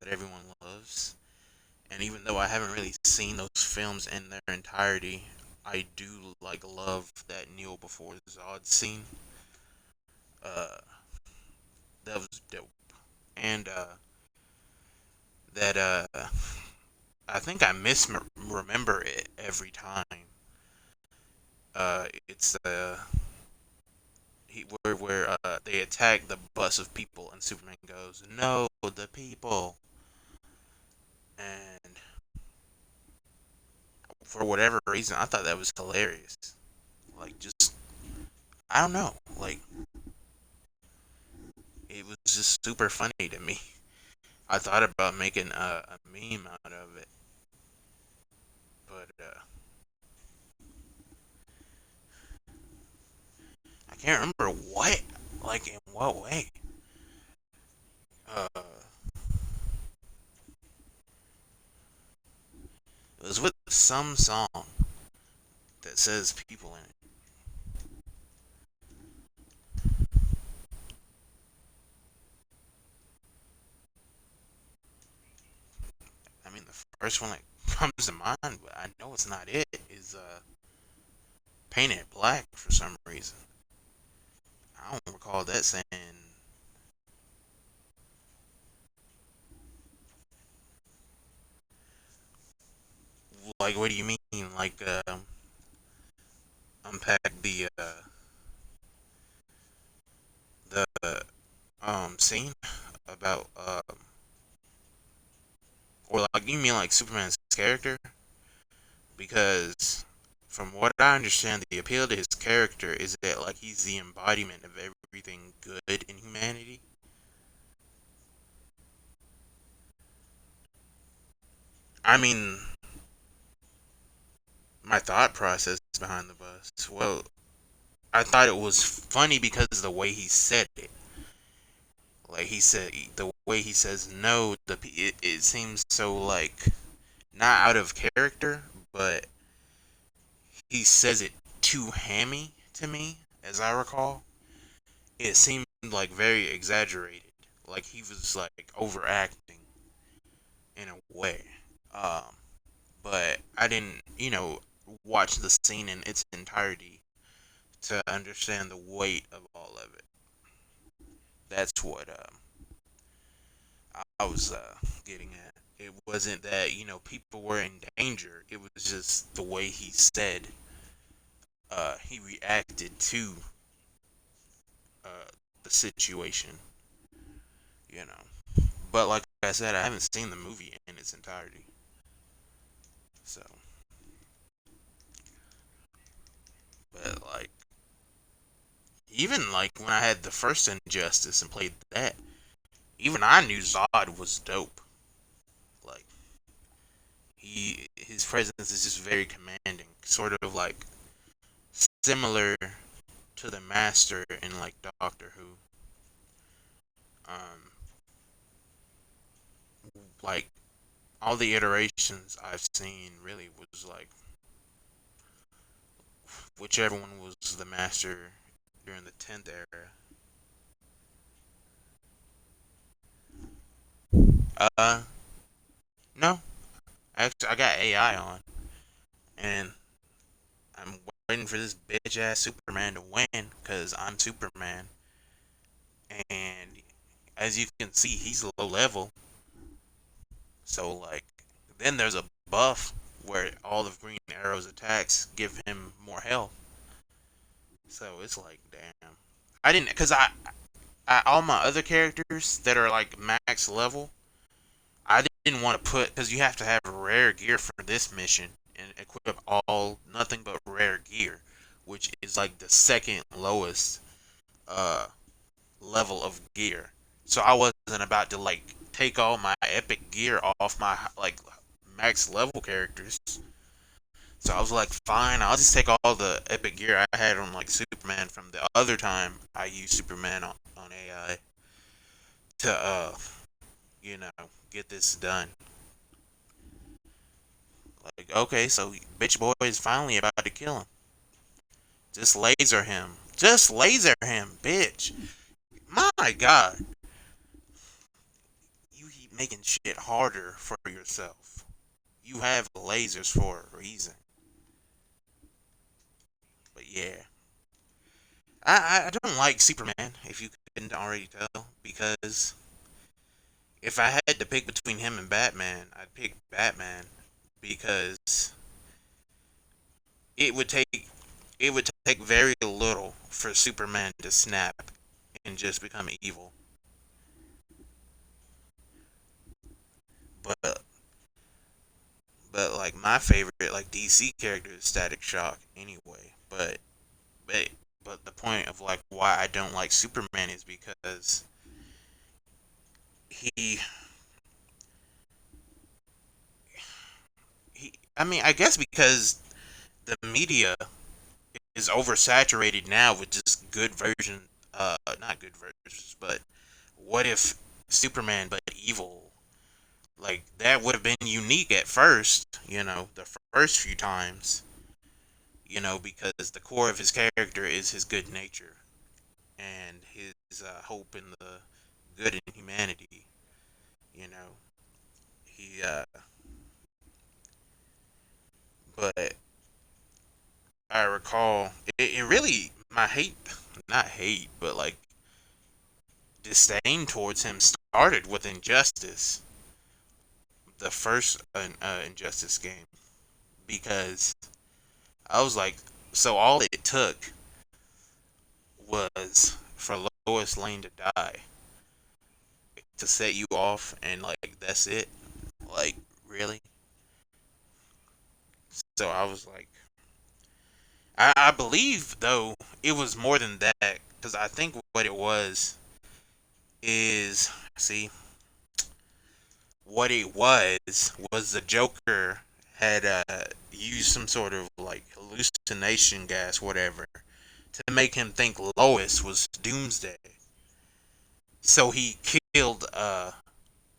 that everyone loves. And even though I haven't really seen those films in their entirety, I do like love that kneel before Zod scene. that was dope. And that I think I misremember it every time. It's where they attack the bus of people and Superman goes, "No, the people." And for whatever reason, I thought that was hilarious. Like, just I don't know. Like, it was just super funny to me. I thought about making a meme out of it, but I can't remember what, like, in what way. Uh, it was with some song that says people in it. I mean, the first one that comes to mind, but I know it's not it, is Paint It Black for some reason. I don't recall that saying, like, what do you mean? Like, unpack the scene about or like you mean like Superman's character? Because from what I understand, the appeal to his character is that like he's the embodiment of everything good in humanity. I mean, my thought process behind the bus. Well, I thought it was funny because of the way he said it. Like he said, the way he says no, it seems so like not out of character, but he says it too hammy to me, as I recall. It seemed like very exaggerated, like he was like overacting in a way. Um, but I didn't, watch the scene in its entirety to understand the weight of all of it. That's what I was getting at. It wasn't that people were in danger. It was just the way he said he reacted to uh, the situation. You know. But like I said, I haven't seen the movie in its entirety. So, but like even like when I had the first Injustice and played that, even I knew Zod was dope. Like his presence is just very commanding, sort of like similar to the Master in like Doctor Who. Um, like all the iterations I've seen really was like whichever one was the Master during the 10th era. Uh, no, actually I got AI on, and I'm waiting for this bitch ass Superman to win because I'm Superman, and as you can see, he's low level. So like, then there's a buff where all of Green Arrow's attacks give him more health. So it's like, damn. I didn't, cause I all my other characters that are like max level, I didn't want to put because you have to have rare gear for this mission and equip all nothing but rare gear, which is like the second lowest uh level of gear. So I wasn't about to like take all my epic gear off my like max level characters. So I was like, fine, I'll just take all the epic gear I had on like Superman from the other time I used Superman on AI to you know, get this done. Like, okay, so bitch boy is finally about to kill him. Just laser him. Just laser him, bitch. My god. You keep making shit harder for yourself. You have lasers for a reason. But yeah, I don't like Superman, if you couldn't already tell, because if I had to pick between him and Batman, I'd pick Batman because it would take it would take very little for Superman to snap and just become evil. But like my favorite like DC character is Static Shock anyway. But but the point of like why I don't like Superman is because he I mean I guess because the media is oversaturated now with just good version not good versions, but what if Superman but evil? Like that would have been unique at first, the first few times, because the core of his character is his good nature and his hope in the good in humanity. You know, he but I recall it really my hate, not hate, but like disdain towards him started with Injustice, the first Injustice game, because I was like, so all it took was for Lois Lane to die to set you off, and like that's it. Like really? So I was like, I believe though it was more than that because I think what it is see what it was the Joker had used some sort of like hallucination gas, whatever, to make him think Lois was Doomsday. So he killed.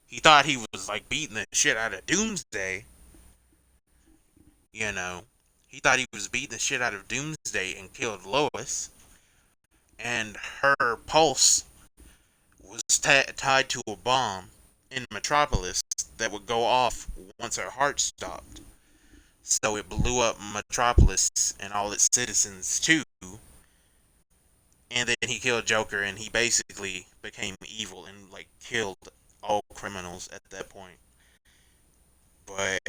He thought he was like beating the shit out of Doomsday. You know, he thought he was beating the shit out of Doomsday and killed Lois, and her pulse was tied to a bomb in Metropolis that would go off once her heart stopped. So it blew up Metropolis and all its citizens too. And then he killed Joker, and he basically became evil and like killed all criminals at that point. But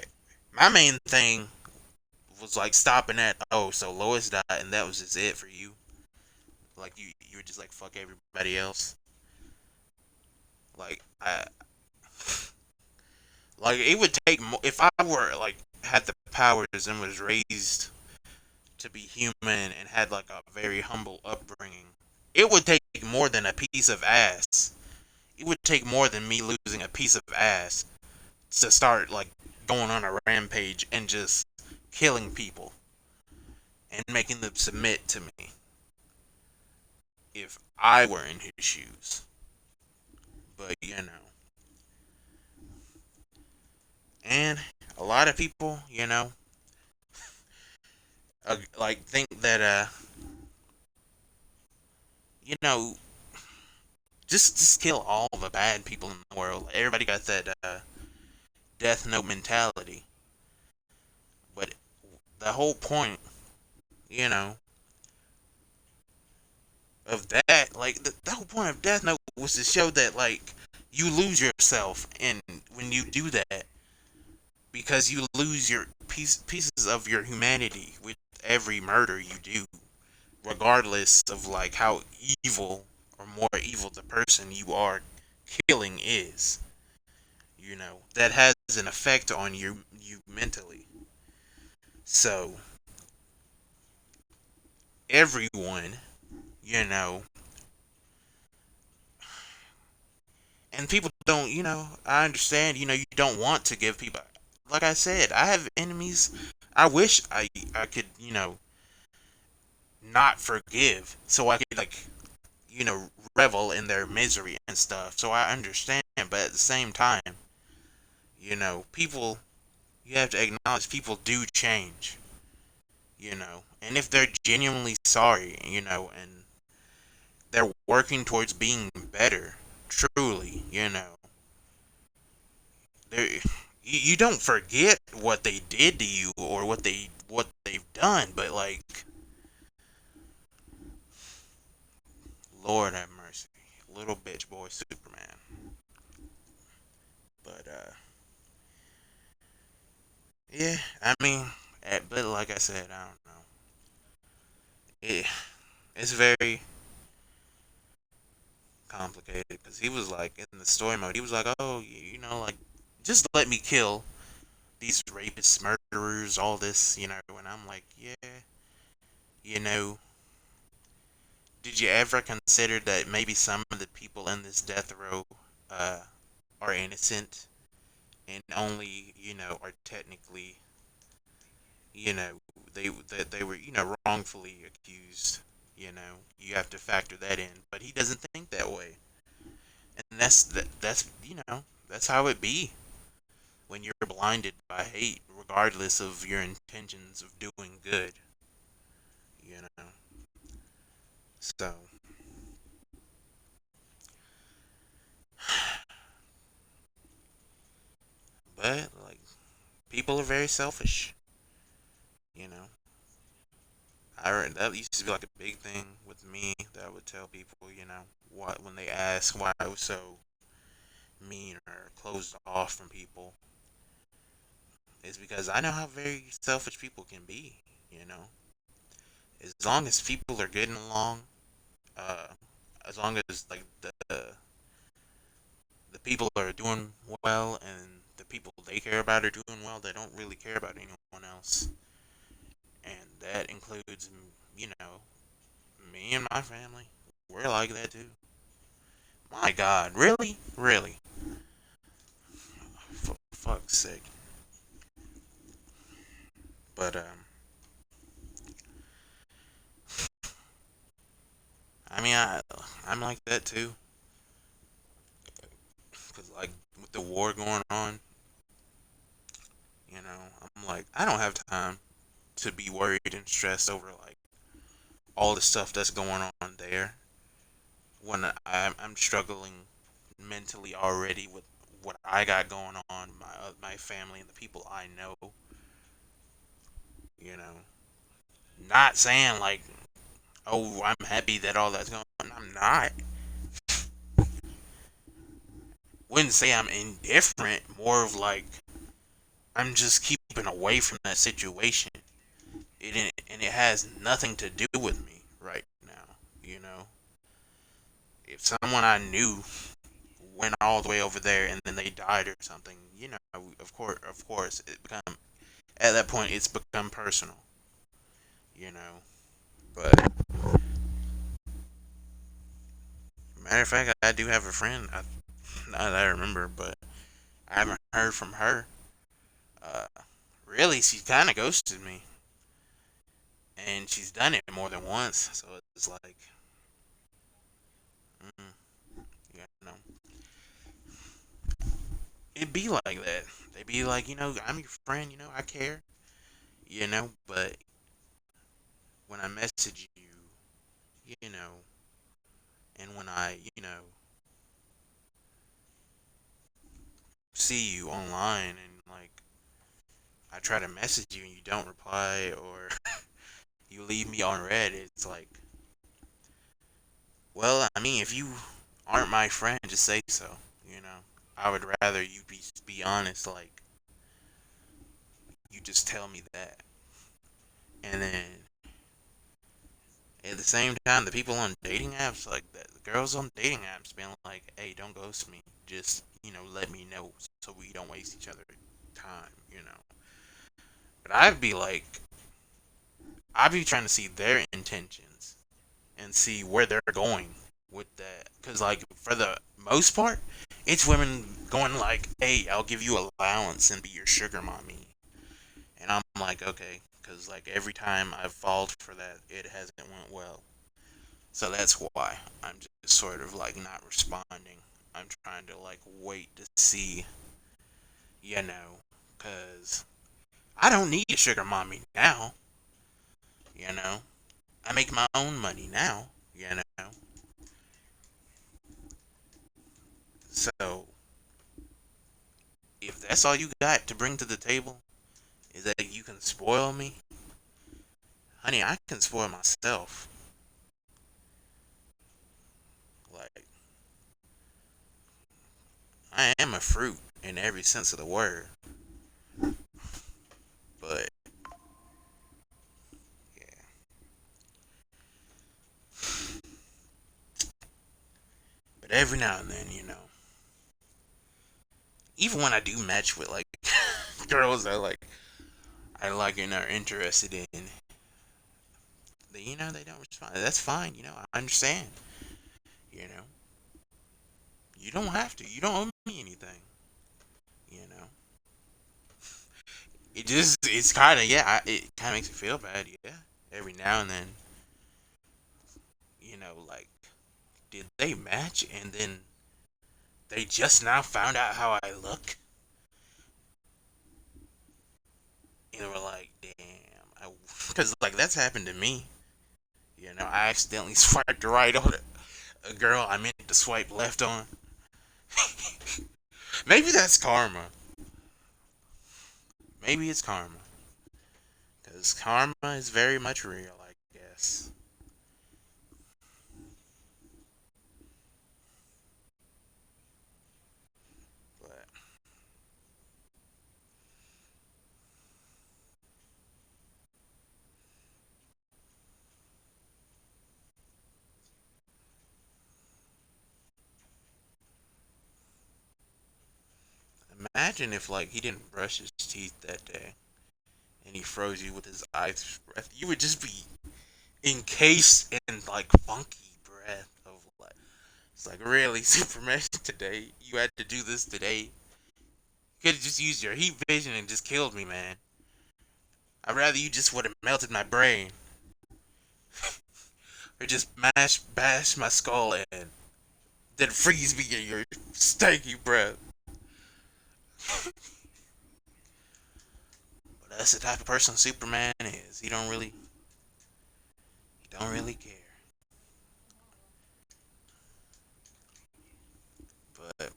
my main thing was like stopping at so Lois died and that was just it for you. Like you were just like fuck everybody else. Like I like it would take if I were like had the powers and was raised to be human and had like a very humble upbringing. It would take more than a piece of ass. It would take more than me losing a piece of ass to start like going on a rampage and just killing people and making them submit to me if I were in his shoes. But and a lot of people, like think that you know, just kill all the bad people in the world. Everybody got that Death Note mentality. But the whole point, you know, of that, like the whole point of Death Note was to show that like you lose yourself, and when you do that, because you lose your pieces of your humanity with every murder you do, regardless of like how evil or more evil the person you are killing is. That has an effect on you mentally. So everyone, you know, and people don't, I understand, you don't want to give people, like I said, I have enemies. I wish I could, not forgive so I could like, revel in their misery and stuff. So I understand, but at the same time, people, you have to acknowledge people do change, and if they're genuinely sorry, and they're working towards being better, truly, they you don't forget what they did to you or what they've done, but like Lord have mercy. Little bitch boy Superman. But yeah, I mean, but like I said, I don't know. It, it's very complicated because he was like in the story mode. He was like, "Oh, you know, like just let me kill these rapists, murderers, all this, you know." And I'm like, "Yeah, you know, did you ever consider that maybe some of the people in this death row uh, are innocent and only, you know, are technically, you know, that they were, you know, wrongfully accused. You know, you have to factor that in, but he doesn't think that way, and that's you know that's how it be when you're blinded by hate, regardless of your intentions of doing good. You know, so but like people are very selfish. You know, that used to be like a big thing with me that I would tell people. You know, what when they ask why I was so mean or closed off from people is because I know how very selfish people can be. You know, as long as people are getting along, uh, as long as like the people are doing well and the people they care about are doing well, they don't really care about anyone else, and that includes you know me and my family. We're like that too. My God, really, really, for fuck's sake. But I mean, I'm like that too. Cause like with the war going on, you know, I'm like I don't have time to be worried and stressed over like all the stuff that's going on there when I'm struggling mentally already with what I got going on, my family and the people I know. You know, not saying like, oh, I'm happy that all that's going on. I'm not. Wouldn't say I'm indifferent. More of like I'm just keeping away from that situation. And it has nothing to do with me right now. You know, if someone I knew went all the way over there and then they died or something, you know, of course, it become at that point it's become personal. You know, but matter of fact, I do have a friend. Now that I remember, but I haven't heard from her. Uh, really, she kind of ghosted me, and she's done it more than once. So it's like, mm, you know, it be like that. They be like, you know, I'm your friend. You know, I care. You know, but when I message you, you know, and when I, you know, see you online and like I try to message you and you don't reply or you leave me on red, it's like, well, I mean, if you aren't my friend, just say so. You know, I would rather you be honest. Like, you just tell me that, and then at the same time, the people on dating apps, like the girls on dating apps, being like, "Hey, don't ghost me. Just let me know so we don't waste each other's time." You know, but I'd be trying to see their intentions and see where they're going with that. Because, like, for the most part, it's women going, like, hey, I'll give you allowance and be your sugar mommy. And I'm like, okay. Because, like, every time I've fallen for that, it hasn't went well. So that's why I'm just sort of, like, not responding. I'm trying to, like, wait to see, you know. Because I don't need a sugar mommy now, you know. I make my own money now, you know. So if that's all you got to bring to the table is that you can spoil me, honey, I can spoil myself. I am a fruit in every sense of the word. But yeah, but every now and then, even when I do match with like girls I like and are interested in, they don't respond. That's fine. I understand. You know, you don't have to. You don't owe me anything. You know, it's kind of yeah. It kind of makes me feel bad. Yeah, every now and then, like did they match and then they just now found out how I look and were like, damn, because like that's happened to me. I accidentally swiped right on a girl I meant to swipe left on. Maybe that's karma. Maybe it's karma. Because karma is very much real, I guess. But imagine if, like, he didn't brush his teeth that day and he froze you with his ice breath. You would just be encased in, like, funky breath of, like, it's like, really, Superman, today? You had to do this today? You could have just used your heat vision and just killed me, man. I'd rather you just would have melted my brain. Or just bash my skull in. Then freeze me in your stanky breath. But that's the type of person Superman is. He don't really care. But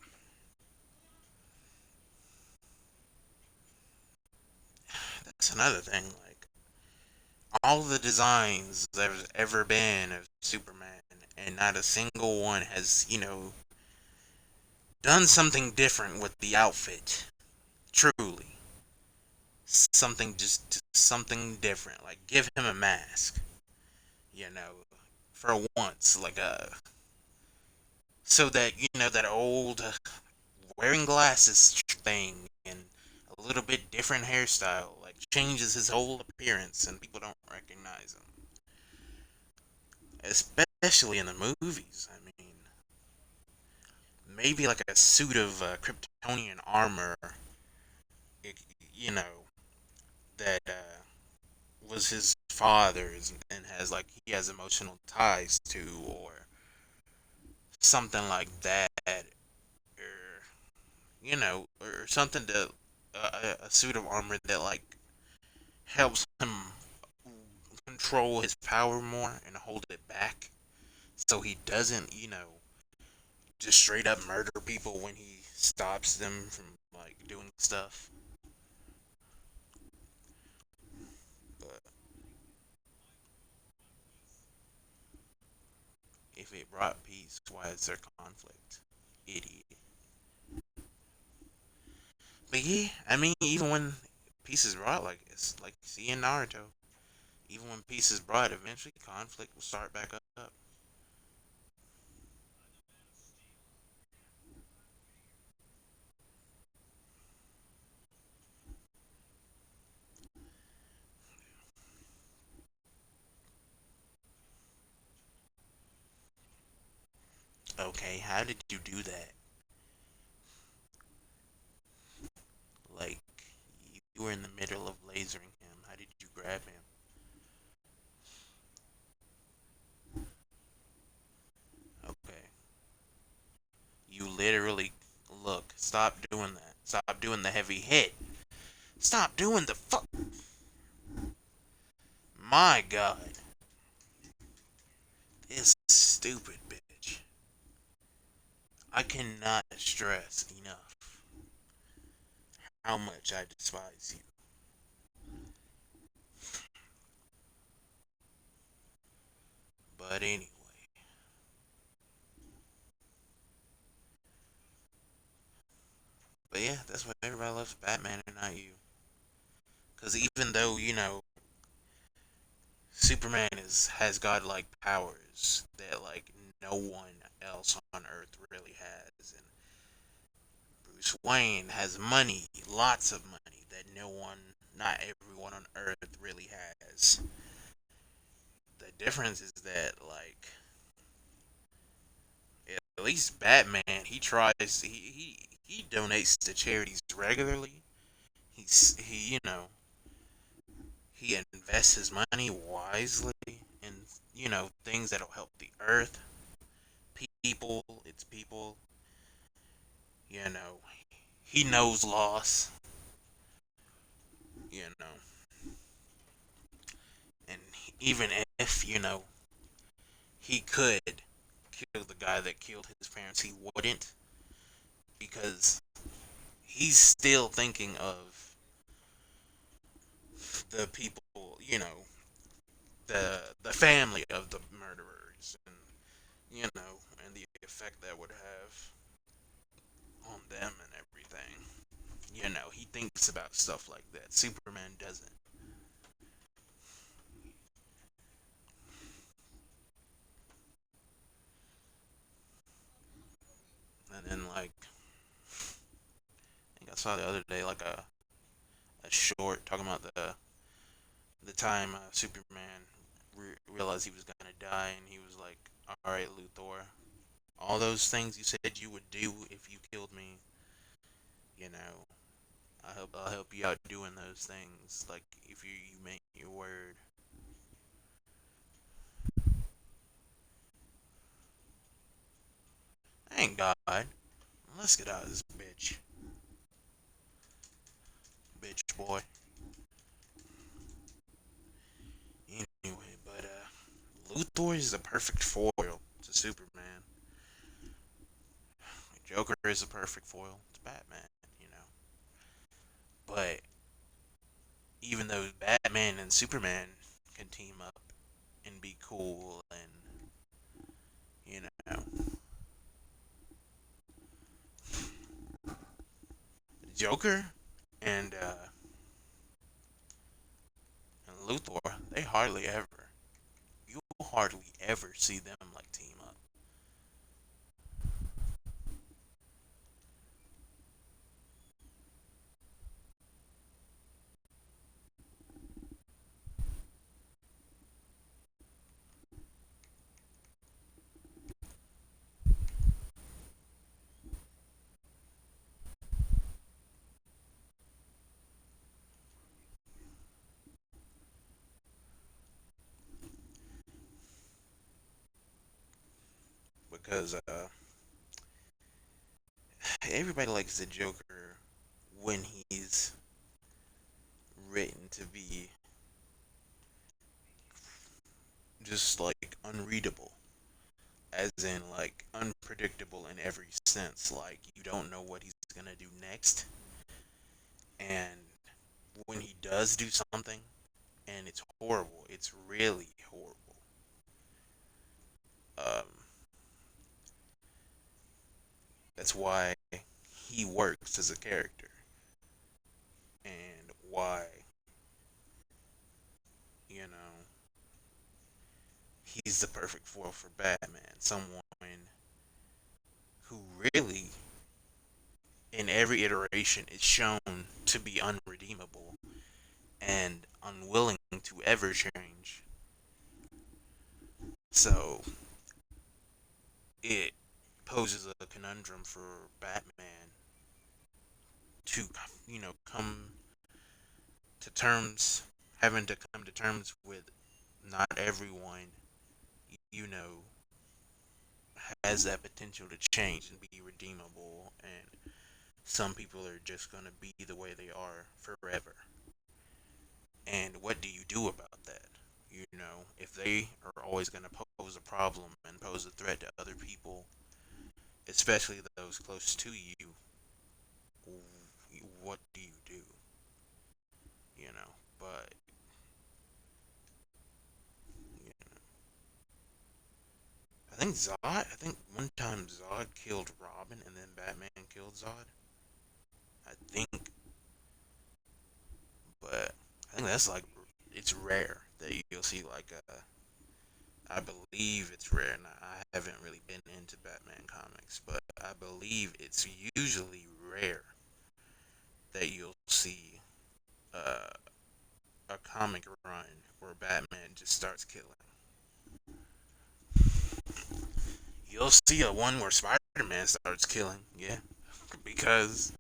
that's another thing. Like all the designs there's ever been of Superman, and not a single one has, done something different with the outfit. Truly, just something different. Like give him a mask. You know, for once, like so that that old wearing glasses thing and a little bit different hairstyle like changes his whole appearance and people don't recognize him, especially in the movies. I mean, maybe like a suit of Kryptonian armor, y- you know, that was his father's and has like he has emotional ties to, or something like that, or or something to a suit of armor that like helps him control his power more and hold it back so he doesn't, just straight up murder people when he stops them from like doing stuff. But if it brought peace, why is there conflict? Idiot. But yeah, I mean, even when peace is brought, like it's like you see in Naruto, even when peace is brought, eventually conflict will start back up. Okay, how did you do that? Like, you were in the middle of lasering him. How did you grab him? Okay. You literally look. Stop doing that. Stop doing the heavy hit. Stop doing the fuck. My God, this stupid bitch. I cannot stress enough how much I despise you. But anyway, yeah, that's why everybody loves Batman and not you. Because even though Superman has godlike powers that no one else on Earth really has, and Bruce Wayne has money, lots of money that not everyone on Earth really has. The difference is that at least Batman, he donates to charities regularly. He invests his money wisely in things that'll help the Earth, people. You know, he knows loss. You know, and even if he could kill the guy that killed his parents, he wouldn't, because he's still thinking of the people, the family of the murderers, and and the effect that would have on them and everything. He thinks about stuff like that. Superman doesn't. And then I think I saw the other day a short talking about the time Superman realized he was gonna die, and he was like, "All right, Luthor, all those things you said you would do if you killed me, you know, I'll help you out doing those things. Like if you make your word." Thank God. Let's get out of this bitch boy. Anyway, but Luthor is the perfect foil to Superman. Joker is a perfect foil to Batman. You know, but even though Batman and Superman can team up and be cool, and you know, Joker and Luthor, they hardly ever. You'll hardly ever see them team up because everybody likes the Joker when he's written to be just unreadable, as in unpredictable in every sense. Like you don't know what he's gonna do next, and when he does do something and it's horrible, it's really horrible. Um, that's why he works as a character, and why you know he's the perfect foil for Batman. Someone who really, in every iteration, is shown to be unredeemable and unwilling to ever change. So it poses a conundrum for Batman to, come to terms, having to come to terms with not everyone, you know, has that potential to change and be redeemable, and some people are just going to be the way they are forever. And what do you do about that? If they are always going to pose a problem and pose a threat to other people, especially those close to you, what do you do? But you know, I think one time Zod killed Robin, and then Batman killed Zod. I think, but I think that's like it's rare that you'll see like a. I believe it's rare, and I haven't really been into Batman comics, but I believe it's usually rare that you'll see uh, a comic run where Batman just starts killing. You'll see a one where Spider-Man starts killing, yeah, because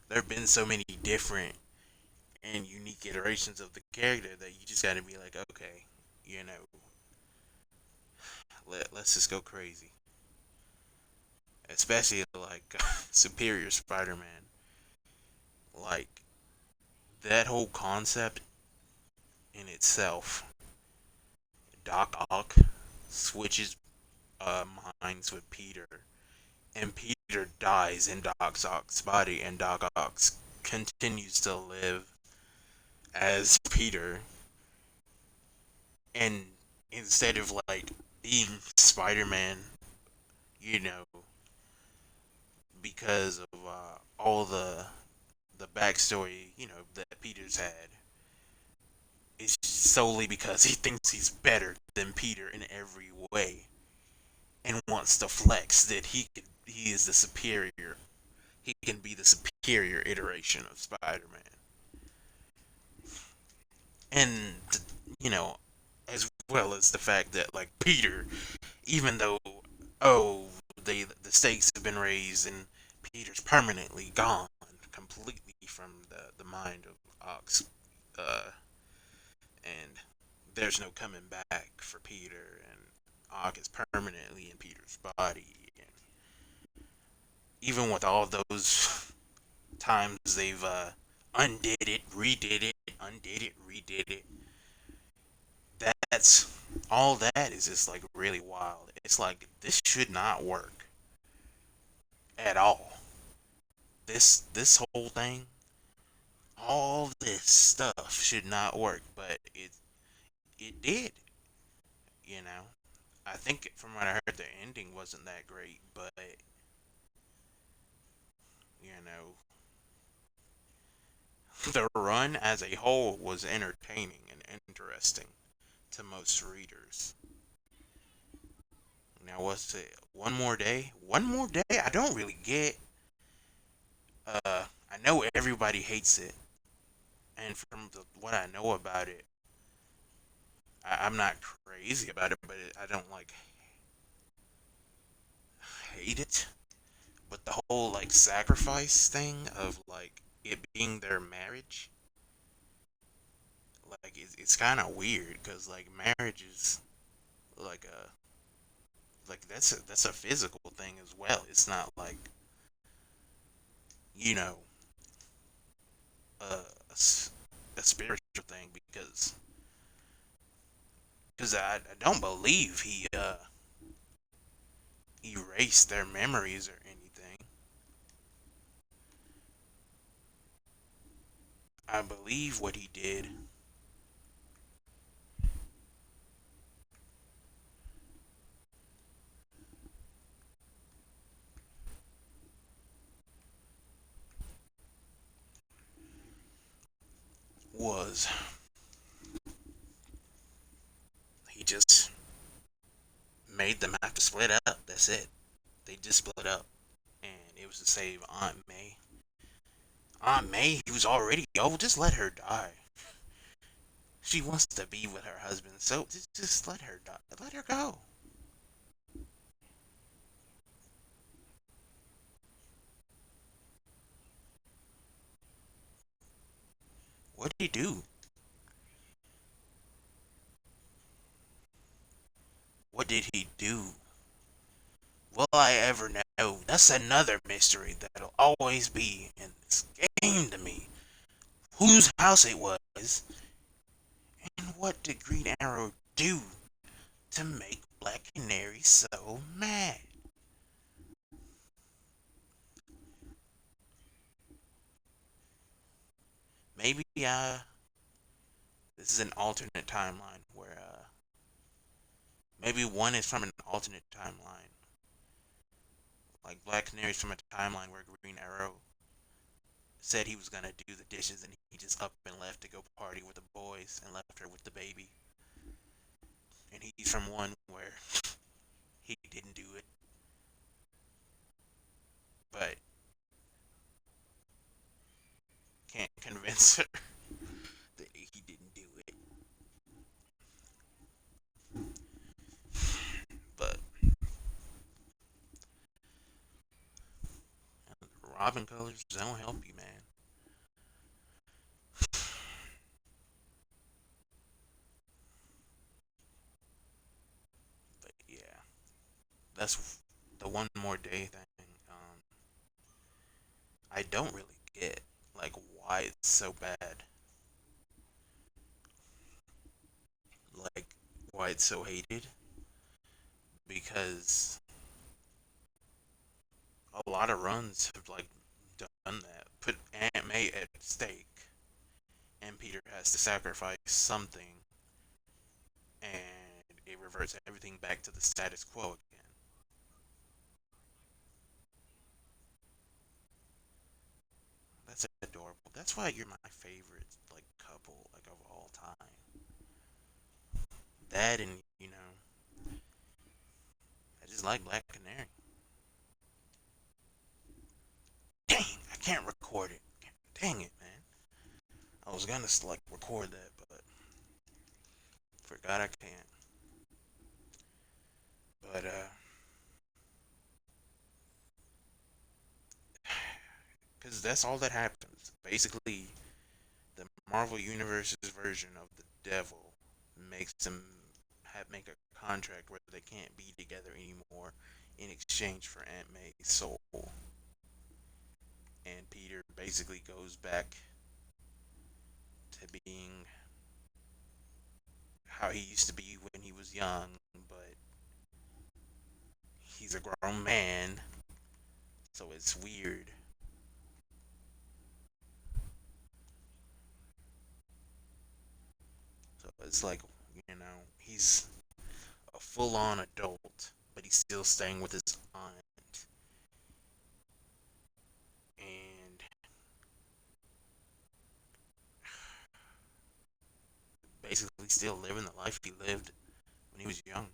there have been so many different and unique iterations of the character that you just got to be like, okay, you know, let's just go crazy. Especially like Superior Spider-Man, like that whole concept in itself. Doc Ock switches minds with Peter, and Peter dies in Doc Ock's body, and Doc Ock continues to live as Peter, and instead of like being Spider-Man, you know, because of all the backstory, you know, that Peter's had, it's solely because he thinks he's better than Peter in every way, and wants to flex that he is the superior. He can be the superior iteration of Spider-Man, and you know, as well as the fact that like Peter, even though oh the stakes have been raised and Peter's permanently gone completely from the mind of Ox, uh, and there's no coming back for Peter, and Ock is permanently in Peter's body, and even with all those times they've undid it, redid it, undid it, redid it, that's all that is just like really wild. It's like this should not work at all. This whole thing, all this stuff should not work, but it did. You know, I think from what I heard, the ending wasn't that great, but you know, the run as a whole was entertaining and interesting to most readers. Now, what's it? One more day? One more day? I don't really get. I know everybody hates it, and from what I know about it, I'm not crazy about it, but I don't like hate it. But the whole like sacrifice thing of like it being their marriage, like it's kind of weird because like marriage is like a that's a physical thing as well. It's not like you know a, a spiritual thing because I don't believe he erased their memories or anything. I believe what he did was he just made them have to split up. That's it. They just split up, and it was to save Aunt May. Aunt May, he was already old. Just let her die. She wants to be with her husband, so just let her die. Let her go. What did he do? What did he do? Will I ever know? That's another mystery that'll always be in this game to me. Whose house it was, and what did Green Arrow do to make Black Canary so mad? Maybe this is an alternate timeline where maybe one is from an alternate timeline. Like Black Canary's from a timeline where Green Arrow said he was gonna do the dishes, and he just up and left to go party with the boys and left her with the baby. And he's from one where he didn't do it, but can't convince her that he didn't do it. But Robin colors don't help you, man. But yeah, that's the one more day thing. I don't really get like why it's so bad, like why it's so hated. Because a lot of runs have like done that, put Aunt May at stake, and Peter has to sacrifice something, and it reverts everything back to the status quo again. That's adorable. That's why you're my favorite like couple like of all time. That and I just like Black Canary. Dang, I can't record it. Dang it, man. I was gonna like record that, but forgot I can't. But because that's all that happens. Basically, the Marvel Universe's version of the devil makes them make a contract where they can't be together anymore in exchange for Aunt May's soul. And Peter basically goes back to being how he used to be when he was young, but he's a grown man, so it's weird. So it's like, he's a full on adult, but he's still staying with his aunt. And basically still living the life he lived when he was young.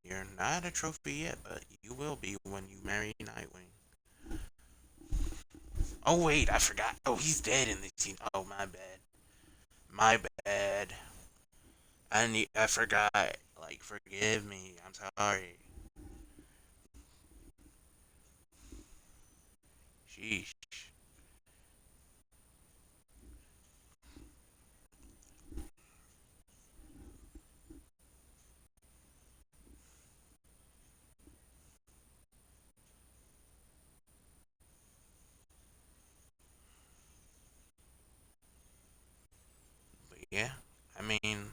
You're not a trophy yet, but you will be when you marry Nightwing. Oh wait, I forgot. Oh, he's dead in this scene. Oh, my bad. My bad. I forgot. Like, forgive me. I'm sorry. Sheesh. But yeah, I mean,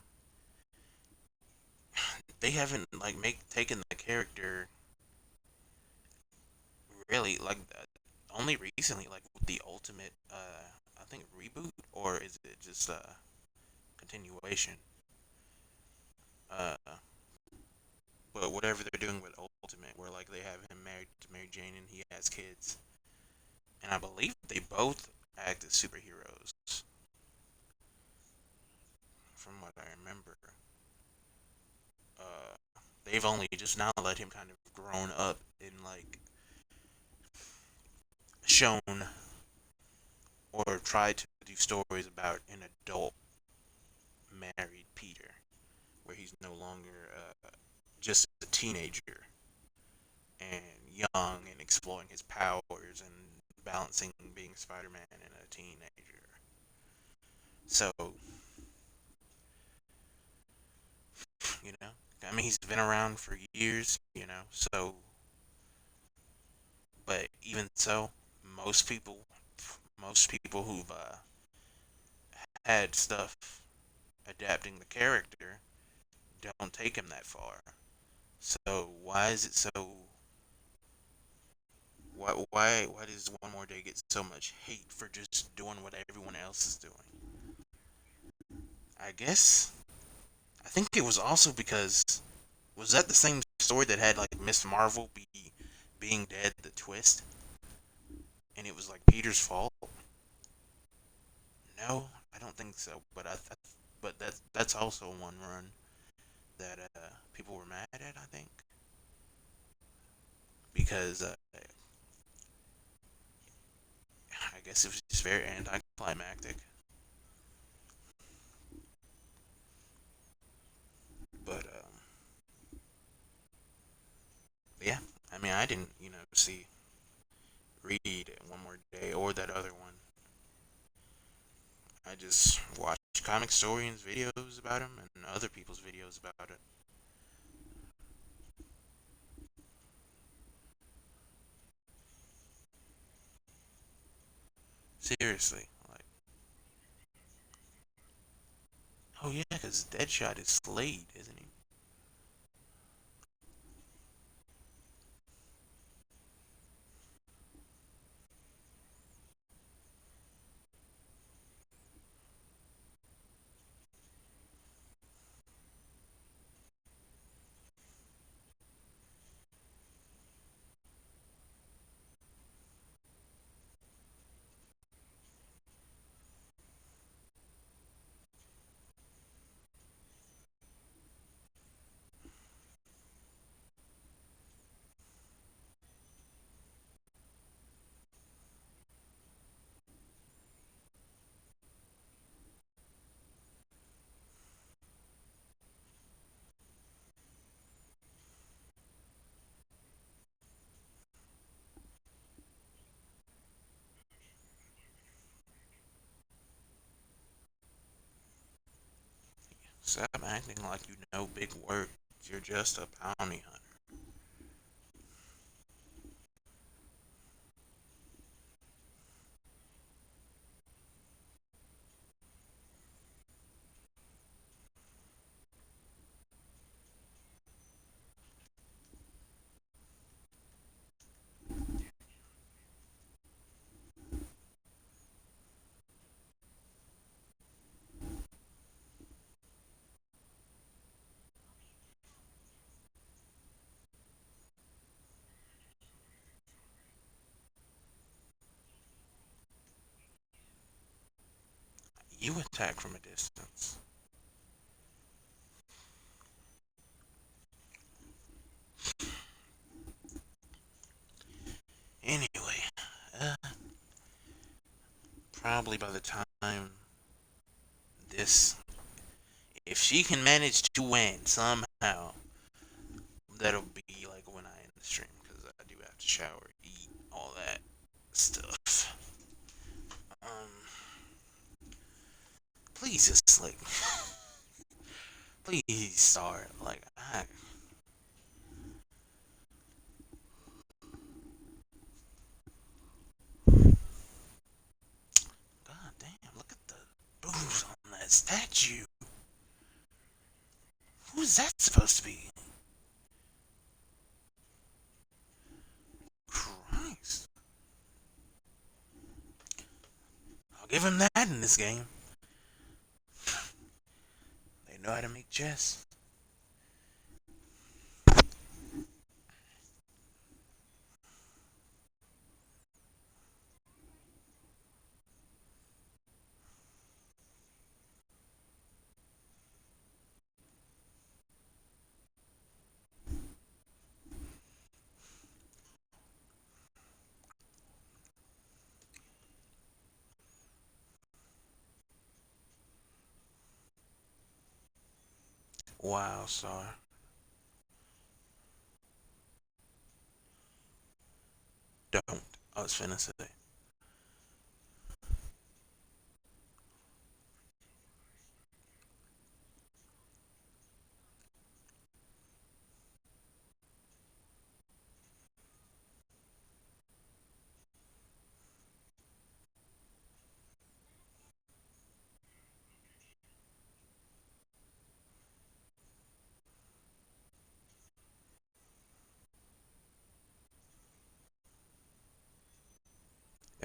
they haven't like make taken the character really like only recently, like with the ultimate I think reboot, or is it just a continuation? Uh, but whatever they're doing with Ultimate, where like they have him married to Mary Jane and he has kids, and I believe they both act as superheroes, from what I remember. Uh, they've only just now let him kind of grown up and like shown or tried to do stories about an adult married Peter, where he's no longer just a teenager and young and exploring his powers and balancing being Spider-Man and a teenager. So, you know, I mean, he's been around for years, so, but even so, most people, most people who've had stuff adapting the character don't take him that far. So why is it so? Why does One More Day get so much hate for just doing what everyone else is doing? I guess I think it was also because was that the same story that had like Miss Marvel being dead, the twist, and it was like Peter's fault? No, I don't think so. But that's also one run that people were mad at. I think because I guess it was just very anticlimactic. But yeah, I mean, I didn't see read One More Day or that other one. I just watched comic historians' videos about him and other people's videos about it. Seriously, like, oh yeah, because Deadshot is Slade, isn't he? Stop acting like you know big words. You're just a bounty hunter. You attack from a distance. Anyway, uh, probably by the time this, if she can manage to win somehow, that'll be like when I end the stream because I do have to shower, eat, all that stuff. Um, please just like, please start. Like, god damn, look at the boobs on that statue. Who is that supposed to be? Christ, I'll give him that in this game. They know how to make chess. Wow, sir. Don't. I was finna say.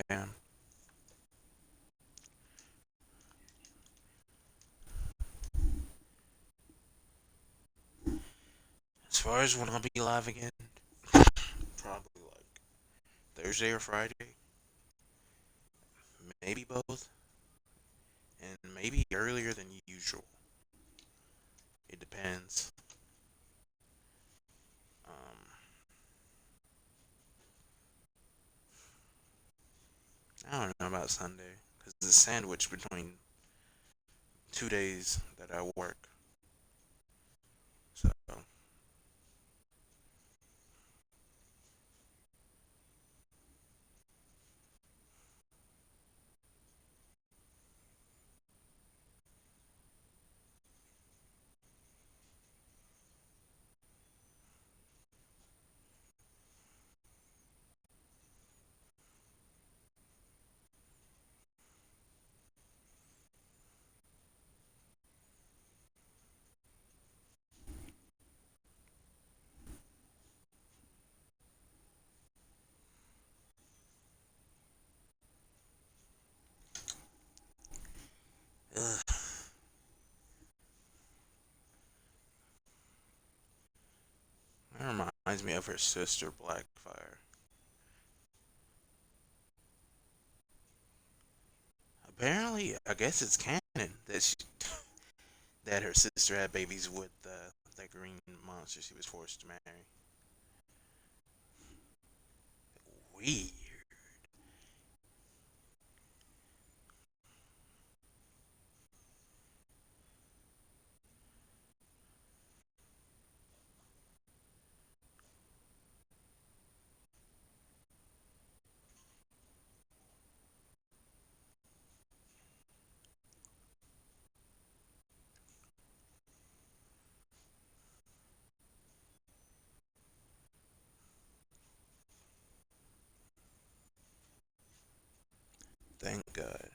Damn. Cars when I'll be live again. Probably like Thursday or Friday. Maybe both. And maybe earlier than usual. It depends. Um, I don't know about Sunday. Because it's a sandwich between 2 days that I work. So, ugh. That reminds me of her sister, Blackfire. Apparently, I guess it's canon that that her sister had babies with that green monster she was forced to marry. Weird. Thank God.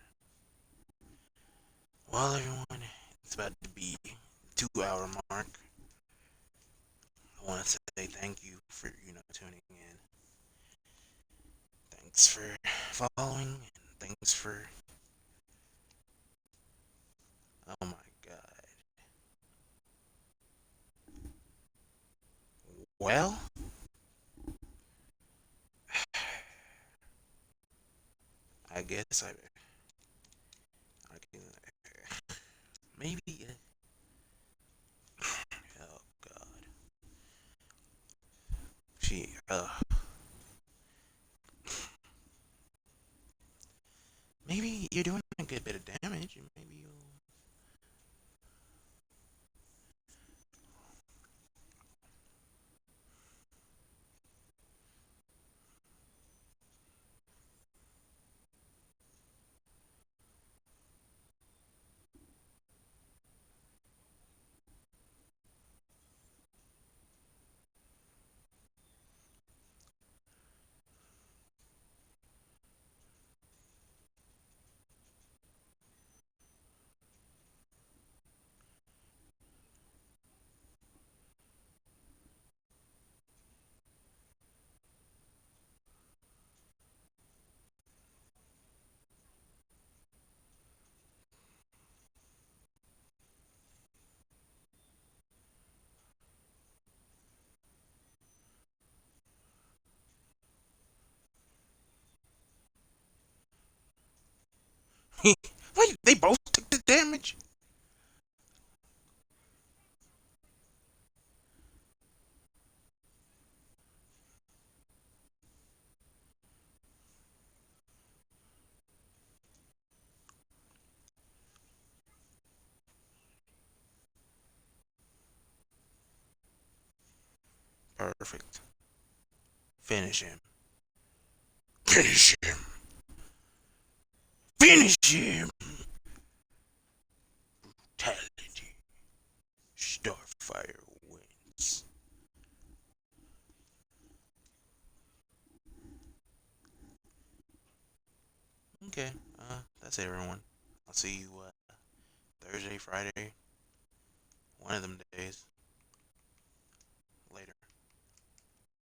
Well, everyone, it's about to be 2 hour mark. I want to say thank you for tuning in. Thanks for following, and thanks for oh my God. Well, I guess I can maybe. Oh God, she maybe you're doing a good bit of damage, and maybe you'll. Wait, they both took the damage. Perfect. Finish him. Finish him. Finish him. Brutality. Starfire wins. Okay, that's it, everyone. I'll see you Thursday, Friday, one of them days.